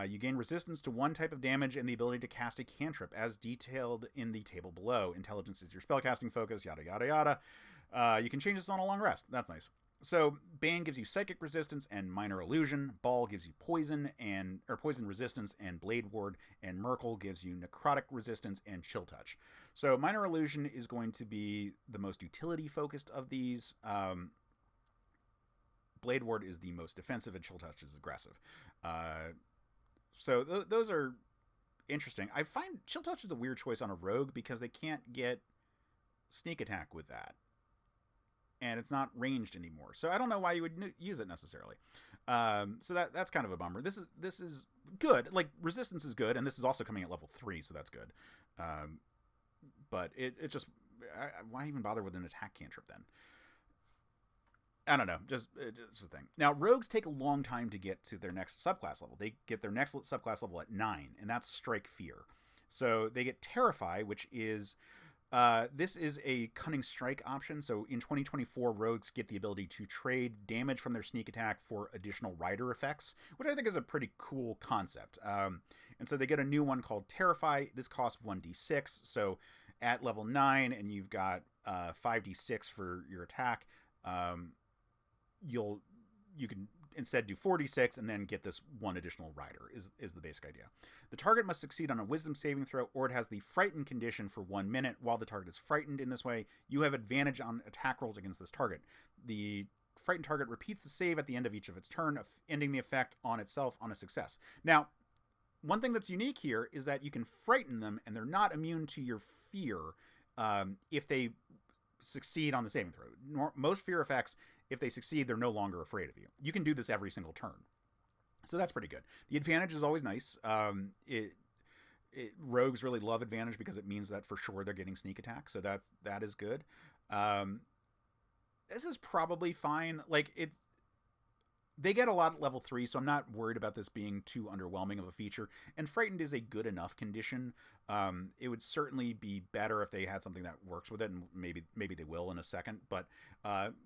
You gain resistance to one type of damage and the ability to cast a cantrip, as detailed in the table below. Intelligence is your spellcasting focus, yada, yada, yada. You can change this on a long rest. That's nice. So Bane gives you psychic resistance and minor illusion. Bhaal gives you poison resistance and blade ward, and Myrkul gives you necrotic resistance and chill touch. So minor illusion is going to be the most utility focused of these. Blade ward is the most defensive, and chill touch is aggressive. So those are interesting. I find chill touch is a weird choice on a rogue because they can't get sneak attack with that. and it's not ranged anymore. So I don't know why you would use it necessarily. So that's kind of a bummer. This is good. Like, resistance is good, and this is also coming at level 3, so that's good. But it just, why even bother with an attack cantrip then? I don't know. Just it's the thing. Now, rogues take a long time to get to their next subclass level. They get their next subclass level at 9, and that's Strike Fear. So they get Terrify, which is this is a Cunning Strike option. So in 2024, rogues get the ability to trade damage from their sneak attack for additional rider effects, which I think is a pretty cool concept. And so they get a new one called Terrify. This costs 1d6. So at level 9, and you've got 5d6 for your attack. You can instead do 4d6 and then get this one additional rider is the basic idea. The target must succeed on a wisdom saving throw, or it has the frightened condition for 1 minute. While the target is frightened in this way, you have advantage on attack rolls against this target. The frightened target repeats the save at the end of each of its turn, ending the effect on itself on a success. Now, one thing that's unique here is that you can frighten them, and they're not immune to your fear if they succeed on the saving throw. Most fear effects, if they succeed, they're no longer afraid of you. You can do this every single turn. So that's pretty good. The advantage is always nice. Rogues really love advantage because it means that for sure they're getting sneak attack. So that is good. This is probably fine. Like, they get a lot at level 3, so I'm not worried about this being too underwhelming of a feature. And Frightened is a good enough condition. It would certainly be better if they had something that works with it, and maybe they will in a second. But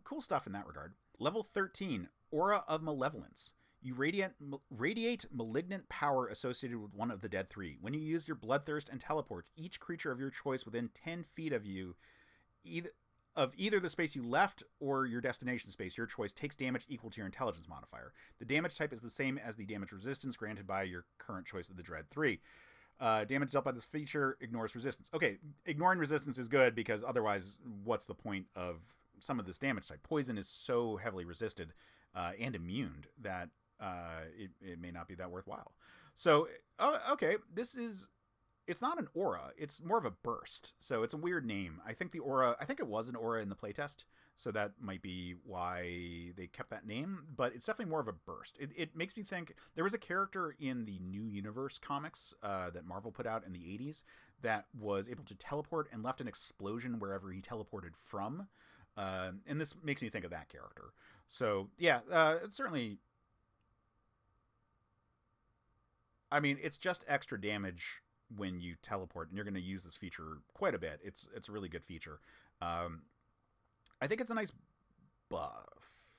cool stuff in that regard. Level 13, Aura of Malevolence. You radiate malignant power associated with one of the dead 3. When you use your Bloodthirst and teleport, each creature of your choice within 10 feet of you, either the space you left or your destination space, your choice, takes damage equal to your intelligence modifier. The damage type is the same as the damage resistance granted by your current choice of the Dread 3. Damage dealt by this feature ignores resistance. Okay, ignoring resistance is good, because otherwise, what's the point of some of this damage type? Poison is so heavily resisted and immune that it may not be that worthwhile. So, okay, it's not an aura. It's more of a burst. So it's a weird name. I think it was an aura in the playtest, so that might be why they kept that name, but it's definitely more of a burst. It makes me think, there was a character in the New Universe comics that Marvel put out in the 80s that was able to teleport and left an explosion wherever he teleported from. And this makes me think of that character. So yeah, it's certainly, I mean, it's just extra damage when you teleport, and you're going to use this feature quite a bit. It's a really good feature. I think it's a nice buff.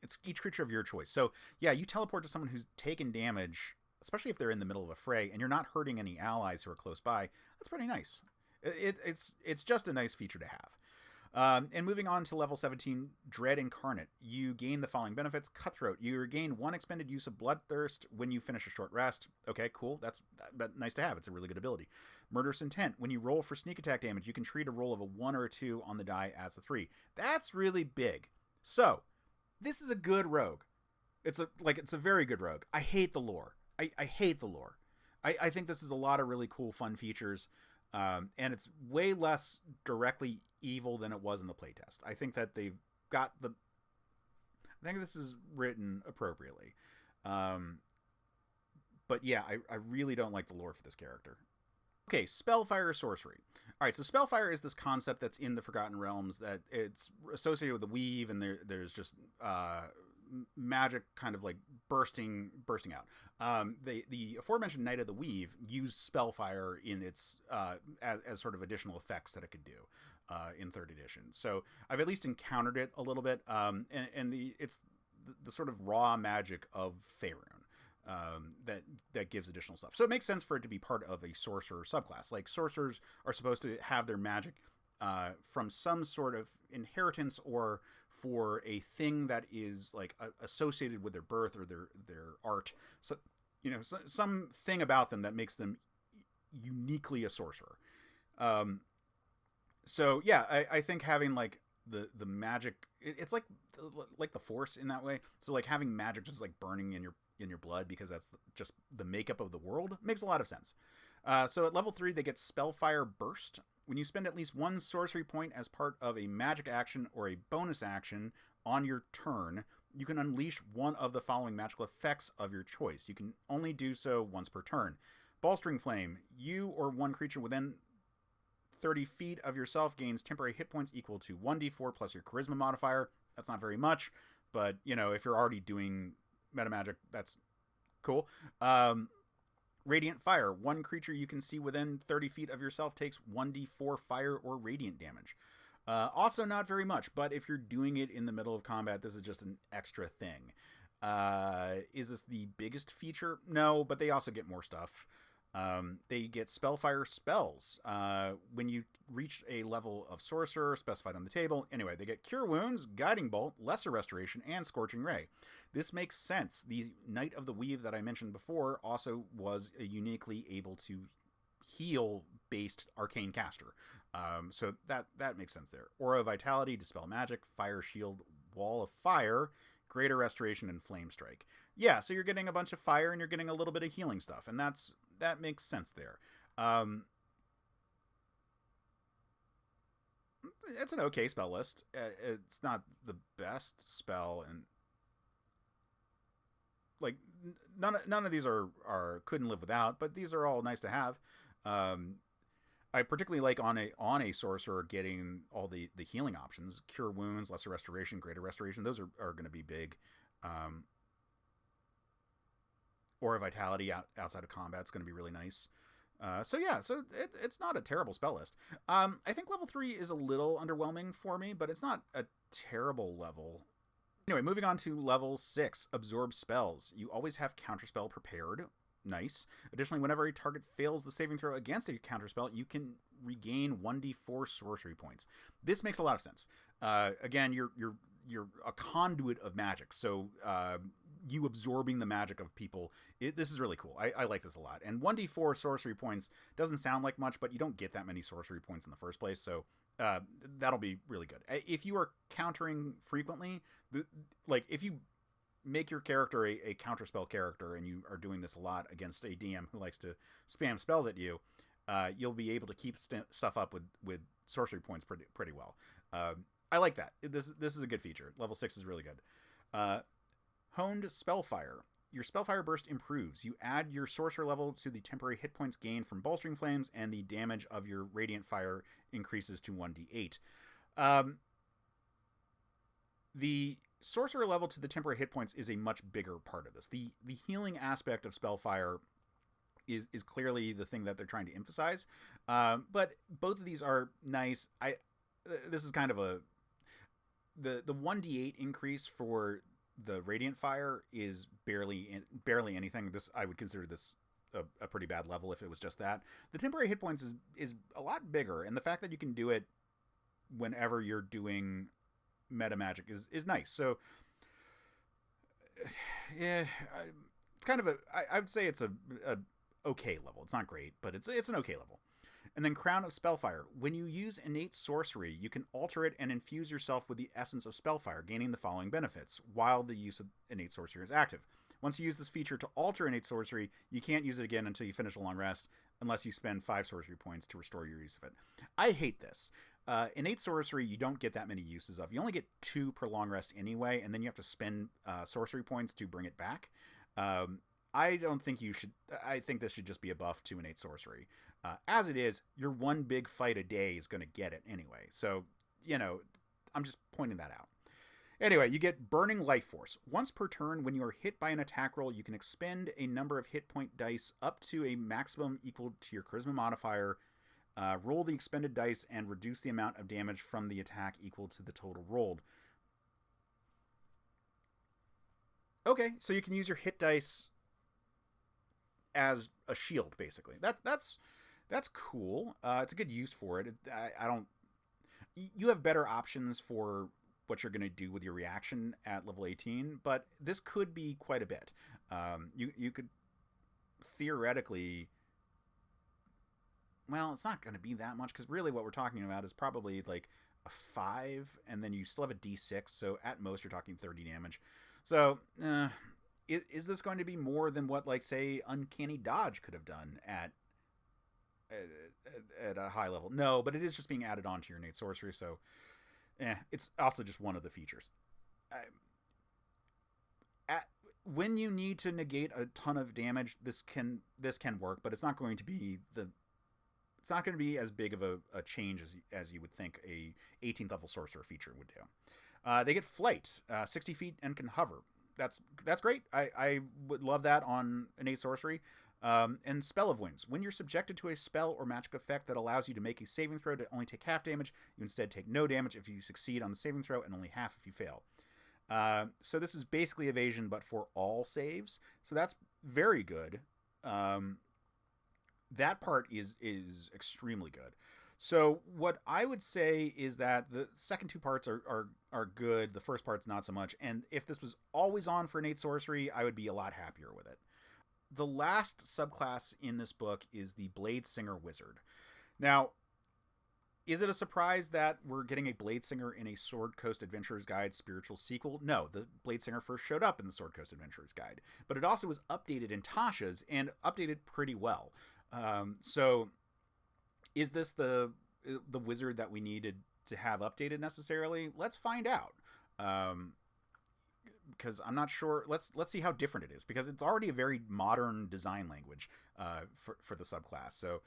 It's each creature of your choice. So yeah, you teleport to someone who's taken damage, especially if they're in the middle of a fray, and you're not hurting any allies who are close by. That's pretty nice. It's just a nice feature to have. And moving on to level 17, Dread Incarnate. You gain the following benefits. Cutthroat. You regain 1 expended use of Bloodthirst when you finish a short rest. Okay, cool. That's nice to have. It's a really good ability. Murderous Intent. When you roll for sneak attack damage, you can treat a roll of a 1 or a 2 on the die as a 3. That's really big. So, this is a good rogue. It's a very good rogue. I hate the lore. I hate the lore. I think this is a lot of really cool, fun features. And it's way less directly evil than it was in the playtest. I think that I think this is written appropriately. But yeah, I really don't like the lore for this character. Okay, Spellfire Sorcery. All right, so Spellfire is this concept that's in the Forgotten Realms, that it's associated with the Weave, and there's just magic kind of like bursting out. The aforementioned Knight of the Weave used Spellfire in its as sort of additional effects that it could do in 3rd edition. So I've at least encountered it a little bit, and it's the sort of raw magic of Faerun that gives additional stuff. So it makes sense for it to be part of a sorcerer subclass. Like, sorcerers are supposed to have their magic from some sort of inheritance, or for a thing that is like associated with their birth or their art. So, some thing about them that makes them uniquely a sorcerer. So yeah, I think having like the magic, it's like the Force in that way. So like having magic just like burning in your blood, because that's just the makeup of the world, makes a lot of sense. So at level 3, they get Spellfire Burst. When you spend at least one sorcery point as part of a magic action or a bonus action on your turn, you can unleash one of the following magical effects of your choice. You can only do so once per turn. Bolstering Flame. You or one creature within 30 feet of yourself gains temporary hit points equal to 1d4 plus your charisma modifier. That's not very much, but, you know, if you're already doing meta magic, that's cool. Radiant Fire. One creature you can see within 30 feet of yourself takes 1d4 fire or radiant damage. Also not very much, but if you're doing it in the middle of combat, this is just an extra thing. Is this the biggest feature? No, but they also get more stuff. They get Spellfire spells when you reach a level of Sorcerer specified on the table. Anyway, they get Cure Wounds, Guiding Bolt, Lesser Restoration, and Scorching Ray. This makes sense. The Knight of the Weave that I mentioned before also was uniquely able to heal-based arcane caster. So that makes sense there. Aura of Vitality, Dispel Magic, Fire Shield, Wall of Fire, Greater Restoration, and Flame Strike. Yeah, so you're getting a bunch of fire and you're getting a little bit of healing stuff, and that makes sense there. It's an okay spell list. It's not the best spell, and like none of these are couldn't live without, but these are all nice to have. I particularly like on a sorcerer getting all the healing options: Cure Wounds, Lesser Restoration, Greater Restoration. Those are going to be big. Aura Vitality outside of combat is going to be really nice. So it's not a terrible spell list. I think level 3 is a little underwhelming for me, but it's not a terrible level. Anyway, moving on to level 6, Absorb Spells. You always have Counterspell prepared. Nice. Additionally, whenever a target fails the saving throw against a counterspell, you can regain 1d4 sorcery points. This makes a lot of sense. Again, you're a conduit of magic, so you absorbing the magic of people, this is really cool. I like this a lot. And 1d4 sorcery points doesn't sound like much, but you don't get that many sorcery points in the first place, so that'll be really good. If you are countering frequently, like if you make your character a counterspell character and you are doing this a lot against a DM who likes to spam spells at you, you'll be able to keep stuff up with sorcery points pretty well. I like that. This is a good feature. Level 6 is really good. Honed Spellfire. Your Spellfire burst improves. You add your Sorcerer level to the temporary hit points gained from Bolstering Flames, and the damage of your Radiant Fire increases to 1d8. The Sorcerer level to the temporary hit points is a much bigger part of this. The healing aspect of Spellfire is clearly the thing that they're trying to emphasize. But both of these are nice. This is kind of the 1d8 increase for the Radiant Fire is barely anything. I would consider this a pretty bad level if it was just that. The temporary hit points is a lot bigger, and the fact that you can do it whenever you're doing meta magic is nice. So yeah, it's kind of I would say it's a okay level. It's not great, but it's an okay level. And then Crown of Spellfire. When you use innate sorcery, you can alter it and infuse yourself with the essence of Spellfire, gaining the following benefits while the use of innate sorcery is active. Once you use this feature to alter innate sorcery, you can't use it again until you finish a long rest, unless you spend 5 sorcery points to restore your use of it. I hate this. Innate sorcery, you don't get that many uses of. You only get 2 per long rest anyway, and then you have to spend sorcery points to bring it back. I don't think you should. I think this should just be a buff to innate sorcery. As it is, your one big fight a day is going to get it anyway. So, I'm just pointing that out. Anyway, you get Burning Life Force. Once per turn, when you are hit by an attack roll, you can expend a number of hit point dice up to a maximum equal to your charisma modifier. Roll the expended dice and reduce the amount of damage from the attack equal to the total rolled. Okay, so you can use your hit dice as a shield, basically. That's cool. It's a good use for it. You have better options for what you're going to do with your reaction at level 18, but this could be quite a bit. You could theoretically, well, it's not going to be that much, because really what we're talking about is probably like a 5, and then you still have a d6, so at most you're talking 30 damage. So, is this going to be more than what, like, say, Uncanny Dodge could have done at at a high level. No, but it is just being added on to your innate sorcery, so it's also just one of the features. When you need to negate a ton of damage, this can work, but it's not going to be as big of a change as you would think a 18th level sorcerer feature would do. They get flight, 60 feet, and can hover. That's great. I would love that on innate sorcery. And Spell of Wounds. When you're subjected to a spell or magic effect that allows you to make a saving throw to only take half damage, you instead take no damage if you succeed on the saving throw and only half if you fail. So this is basically evasion, but for all saves. So that's very good. That part is extremely good. So what I would say is that the second two parts are good. The first part's not so much. And if this was always on for innate sorcery, I would be a lot happier with it. The last subclass in this book is the Bladesinger Wizard. Now, is it a surprise that we're getting a Bladesinger in a Sword Coast Adventurer's Guide spiritual sequel? No, the Bladesinger first showed up in the Sword Coast Adventurer's Guide, but it also was updated in Tasha's and updated pretty well. So is this the wizard that we needed to have updated necessarily? Let's find out. Because I'm not sure. Let's see how different it is, because it's already a very modern design language for the subclass. So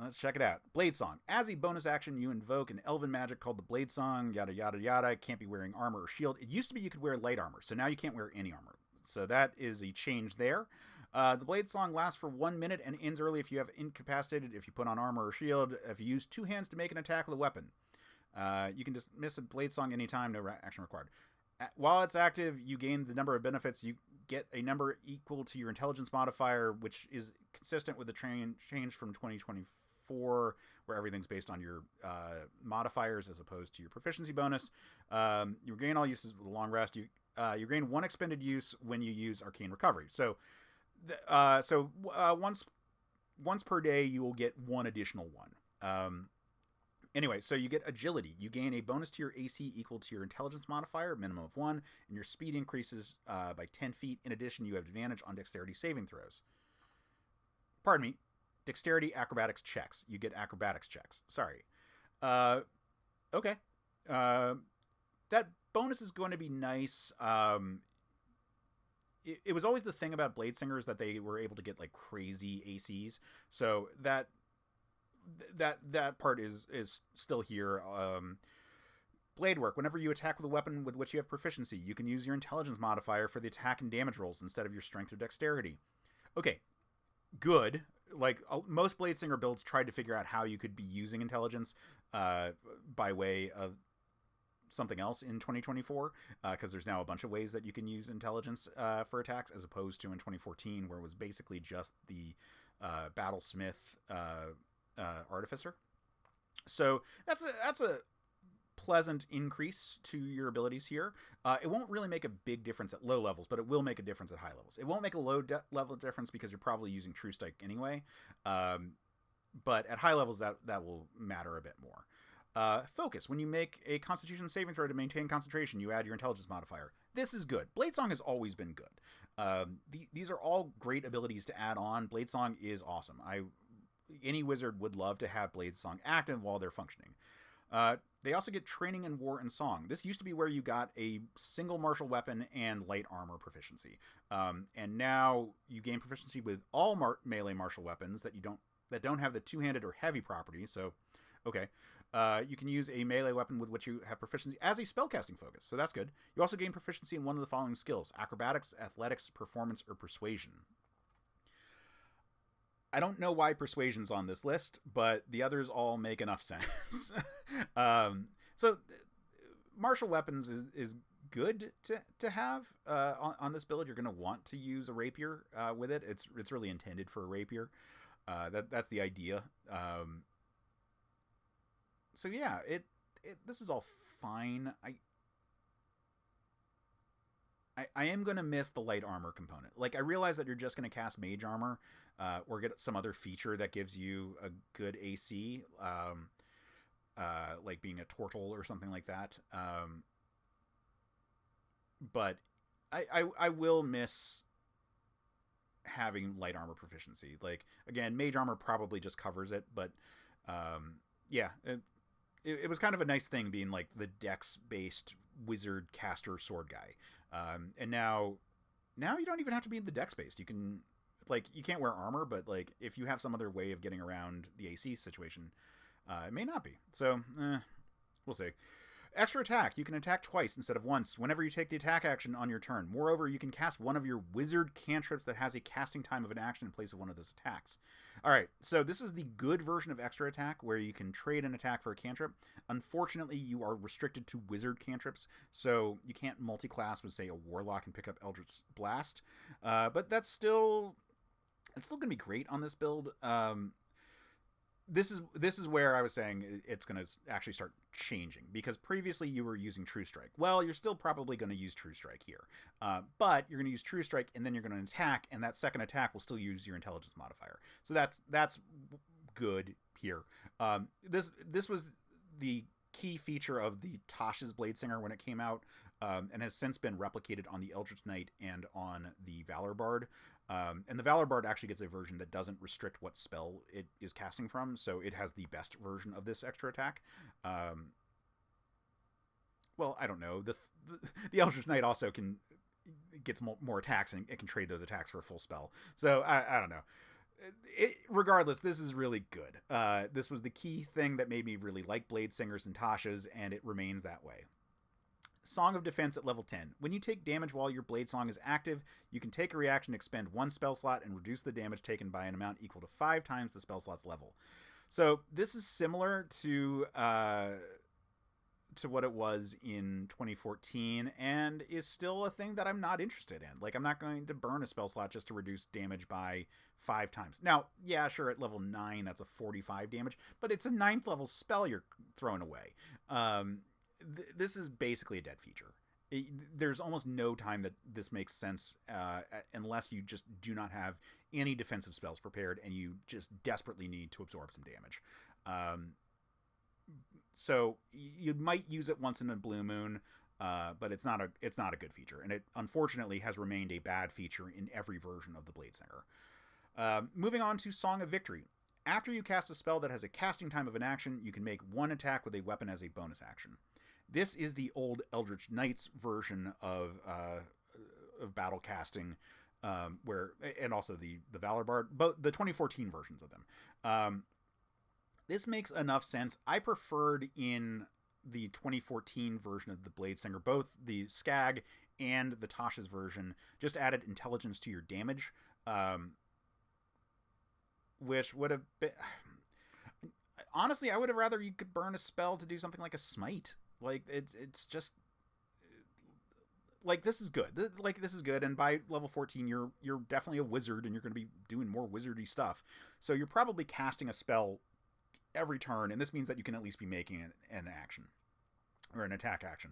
let's check it out. Blade Song. As a bonus action, you invoke an elven magic called the Blade Song. Yada yada yada. Can't be wearing armor or shield. It used to be you could wear light armor, so now you can't wear any armor. So that is a change there. The Blade Song lasts for 1 minute and ends early if you have incapacitated, if you put on armor or shield, if you use two hands to make an attack with a weapon. You can dismiss a Blade Song anytime, no action required. While it's active, you gain the number of benefits. You get a number equal to your intelligence modifier, which is consistent with the change from 2024, where everything's based on your modifiers as opposed to your proficiency bonus. You gain all uses with a long rest. You gain one expended use when you use Arcane Recovery. So once per day, you will get one additional one. Anyway, so you get agility. You gain a bonus to your AC equal to your intelligence modifier, minimum of 1, and your speed increases by 10 feet. In addition, you have advantage on dexterity saving throws. Pardon me. Dexterity acrobatics checks. You get acrobatics checks. Sorry. Okay. That bonus is going to be nice. It was always the thing about Bladesingers that they were able to get like crazy ACs. So that part is still here. Blade work. Whenever you attack with a weapon with which you have proficiency, you can use your intelligence modifier for the attack and damage rolls instead of your strength or dexterity. Okay, good. Like most Bladesinger builds tried to figure out how you could be using intelligence by way of something else in 2024, because there's now a bunch of ways that you can use intelligence for attacks, as opposed to in 2014, where it was basically just the battlesmith artificer. So that's a pleasant increase to your abilities here. It won't really make a big difference at low levels, but it will make a difference at high levels. It won't make a low level difference because you're probably using True Strike anyway, but at high levels that will matter a bit more. Focus. When you make a Constitution saving throw to maintain concentration, you add your intelligence modifier. This is good. Bladesong has always been good. These are all great abilities to add on. Bladesong is awesome. Any wizard would love to have Bladesong active while they're functioning. They also get training in war and song. This used to be where you got a single martial weapon and light armor proficiency. And now you gain proficiency with all melee martial weapons that don't have the two-handed or heavy property. So, okay. You can use a melee weapon with which you have proficiency as a spellcasting focus, so that's good. You also gain proficiency in one of the following skills: acrobatics, athletics, performance, or persuasion. I don't know why persuasion's on this list, but the others all make enough sense. So martial weapons is good to have on this build. You're going to want to use a rapier with it. It's really intended for a rapier. That's the idea. So yeah, this is all fine. I am going to miss the light armor component. Like, I realize that you're just going to cast mage armor or get some other feature that gives you a good AC, like being a tortle or something like that. But I will miss having light armor proficiency. Like, again, mage armor probably just covers it, but yeah, it was kind of a nice thing being like the dex based wizard caster sword guy. And now you don't even have to be in the dex based. You can, like, you can't wear armor, but like if you have some other way of getting around the AC situation, it may not be. So we'll see. Extra attack. You can attack twice instead of once whenever you take the attack action on your turn. Moreover, you can cast one of your wizard cantrips that has a casting time of an action in place of one of those attacks. All right, so this is the good version of extra attack where you can trade an attack for a cantrip. Unfortunately, you are restricted to wizard cantrips, so you can't multi-class with, say, a warlock and pick up Eldritch Blast. But it's still going to be great on this build. This is where I was saying it's going to actually start changing, because previously you were using True Strike. Well, you're still probably going to use True Strike here, but you're going to use True Strike and then you're going to attack, and that second attack will still use your intelligence modifier. So that's good here. This was the key feature of the Tasha's Bladesinger when it came out, and has since been replicated on the Eldritch Knight and on the Valor Bard. And the Valor Bard actually gets a version that doesn't restrict what spell it is casting from, so it has the best version of this extra attack. Well, I don't know. The Eldritch Knight also gets more attacks, and it can trade those attacks for a full spell. So I don't know. Regardless, this is really good. This was the key thing that made me really like Bladesingers and Tasha's, and it remains that way. Song of Defense at level 10. When you take damage while your Blade Song is active, you can take a reaction, expend one spell slot, and reduce the damage taken by an amount equal to 5 times the spell slot's level. So this is similar to what it was in 2014, and is still a thing that I'm not interested in. Like, I'm not going to burn a spell slot just to reduce damage by 5 times. Now, yeah, sure, at level 9, that's a 45 damage, but it's a 9th level spell you're throwing away. This is basically a dead feature. There's almost no time that this makes sense unless you just do not have any defensive spells prepared and you just desperately need to absorb some damage. So you might use it once in a blue moon, but it's not a good feature, and it unfortunately has remained a bad feature in every version of the Bladesinger. Moving on to Song of Victory. After you cast a spell that has a casting time of an action, you can make one attack with a weapon as a bonus action. This is the old Eldritch Knights version of battle casting, and also the Valor Bard, both the 2014 versions of them. This makes enough sense. I preferred in the 2014 version of the Bladesinger, both the Skag and the Tasha's version just added intelligence to your damage, which would have been... Honestly, I would have rather you could burn a spell to do something like a smite. Like, it's just... Like, this is good. This is good, and by level 14, you're definitely a wizard, and you're going to be doing more wizardy stuff. So you're probably casting a spell every turn, and this means that you can at least be making an action. Or an attack action.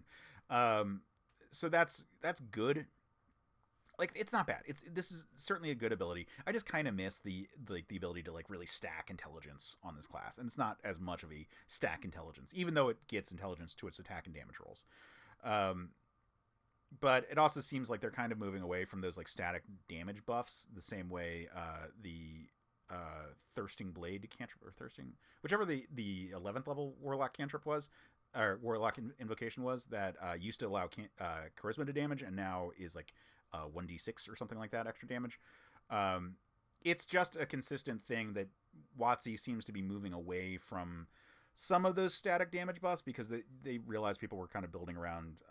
So that's good. Like, it's not bad. This is certainly a good ability. I just kind of miss the ability to, like, really stack intelligence on this class. And it's not as much of a stack intelligence, even though it gets intelligence to its attack and damage rolls. But it also seems like they're kind of moving away from those, like, static damage buffs the same way the Thirsting Blade cantrip, or Thirsting, whichever the 11th level Warlock cantrip was, or Warlock invocation was, that used to allow charisma to damage, and now is, like, 1d6 or something like that extra damage. It's just a consistent thing that WotC seems to be moving away from some of those static damage buffs, because they realized people were kind of building around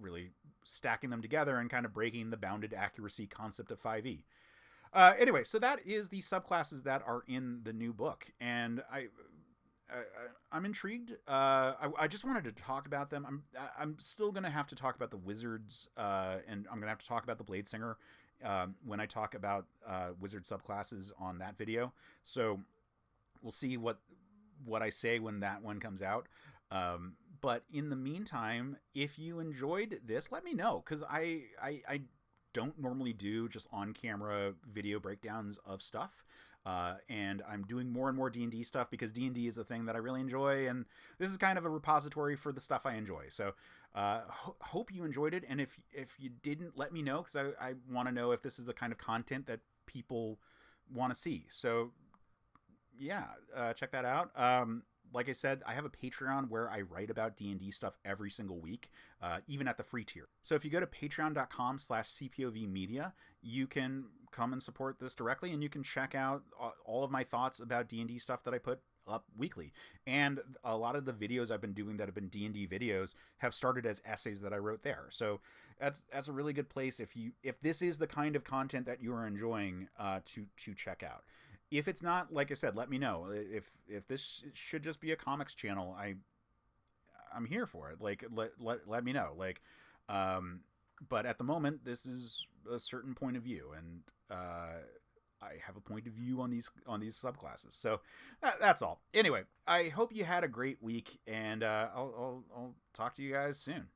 really stacking them together and kind of breaking the bounded accuracy concept of 5e. Anyway, so that is the subclasses that are in the new book, and I'm intrigued. I just wanted to talk about them. I'm still gonna have to talk about the wizards, and I'm gonna have to talk about the Bladesinger when I talk about wizard subclasses on that video. So we'll see what I say when that one comes out. But in the meantime, if you enjoyed this, let me know, because I don't normally do just on-camera video breakdowns of stuff. And I'm doing more and more D&D stuff because D&D is a thing that I really enjoy, and this is kind of a repository for the stuff I enjoy. So hope you enjoyed it, and if you didn't, let me know, because I want to know if this is the kind of content that people want to see. So yeah, check that out. Like I said, I have a Patreon where I write about D&D stuff every single week, even at the free tier. So if you go to patreon.com/cpovmedia, you can come and support this directly, and you can check out all of my thoughts about D&D stuff that I put up weekly. And a lot of the videos I've been doing that have been D&D videos have started as essays that I wrote there. So that's a really good place if this is the kind of content that you are enjoying to check out. If it's not, like I said, let me know. If this should just be a comics channel, I'm here for it. Like let me know. Like, but at the moment, this is a certain point of view, and I have a point of view on these subclasses. So that's all. Anyway, I hope you had a great week, and I'll talk to you guys soon.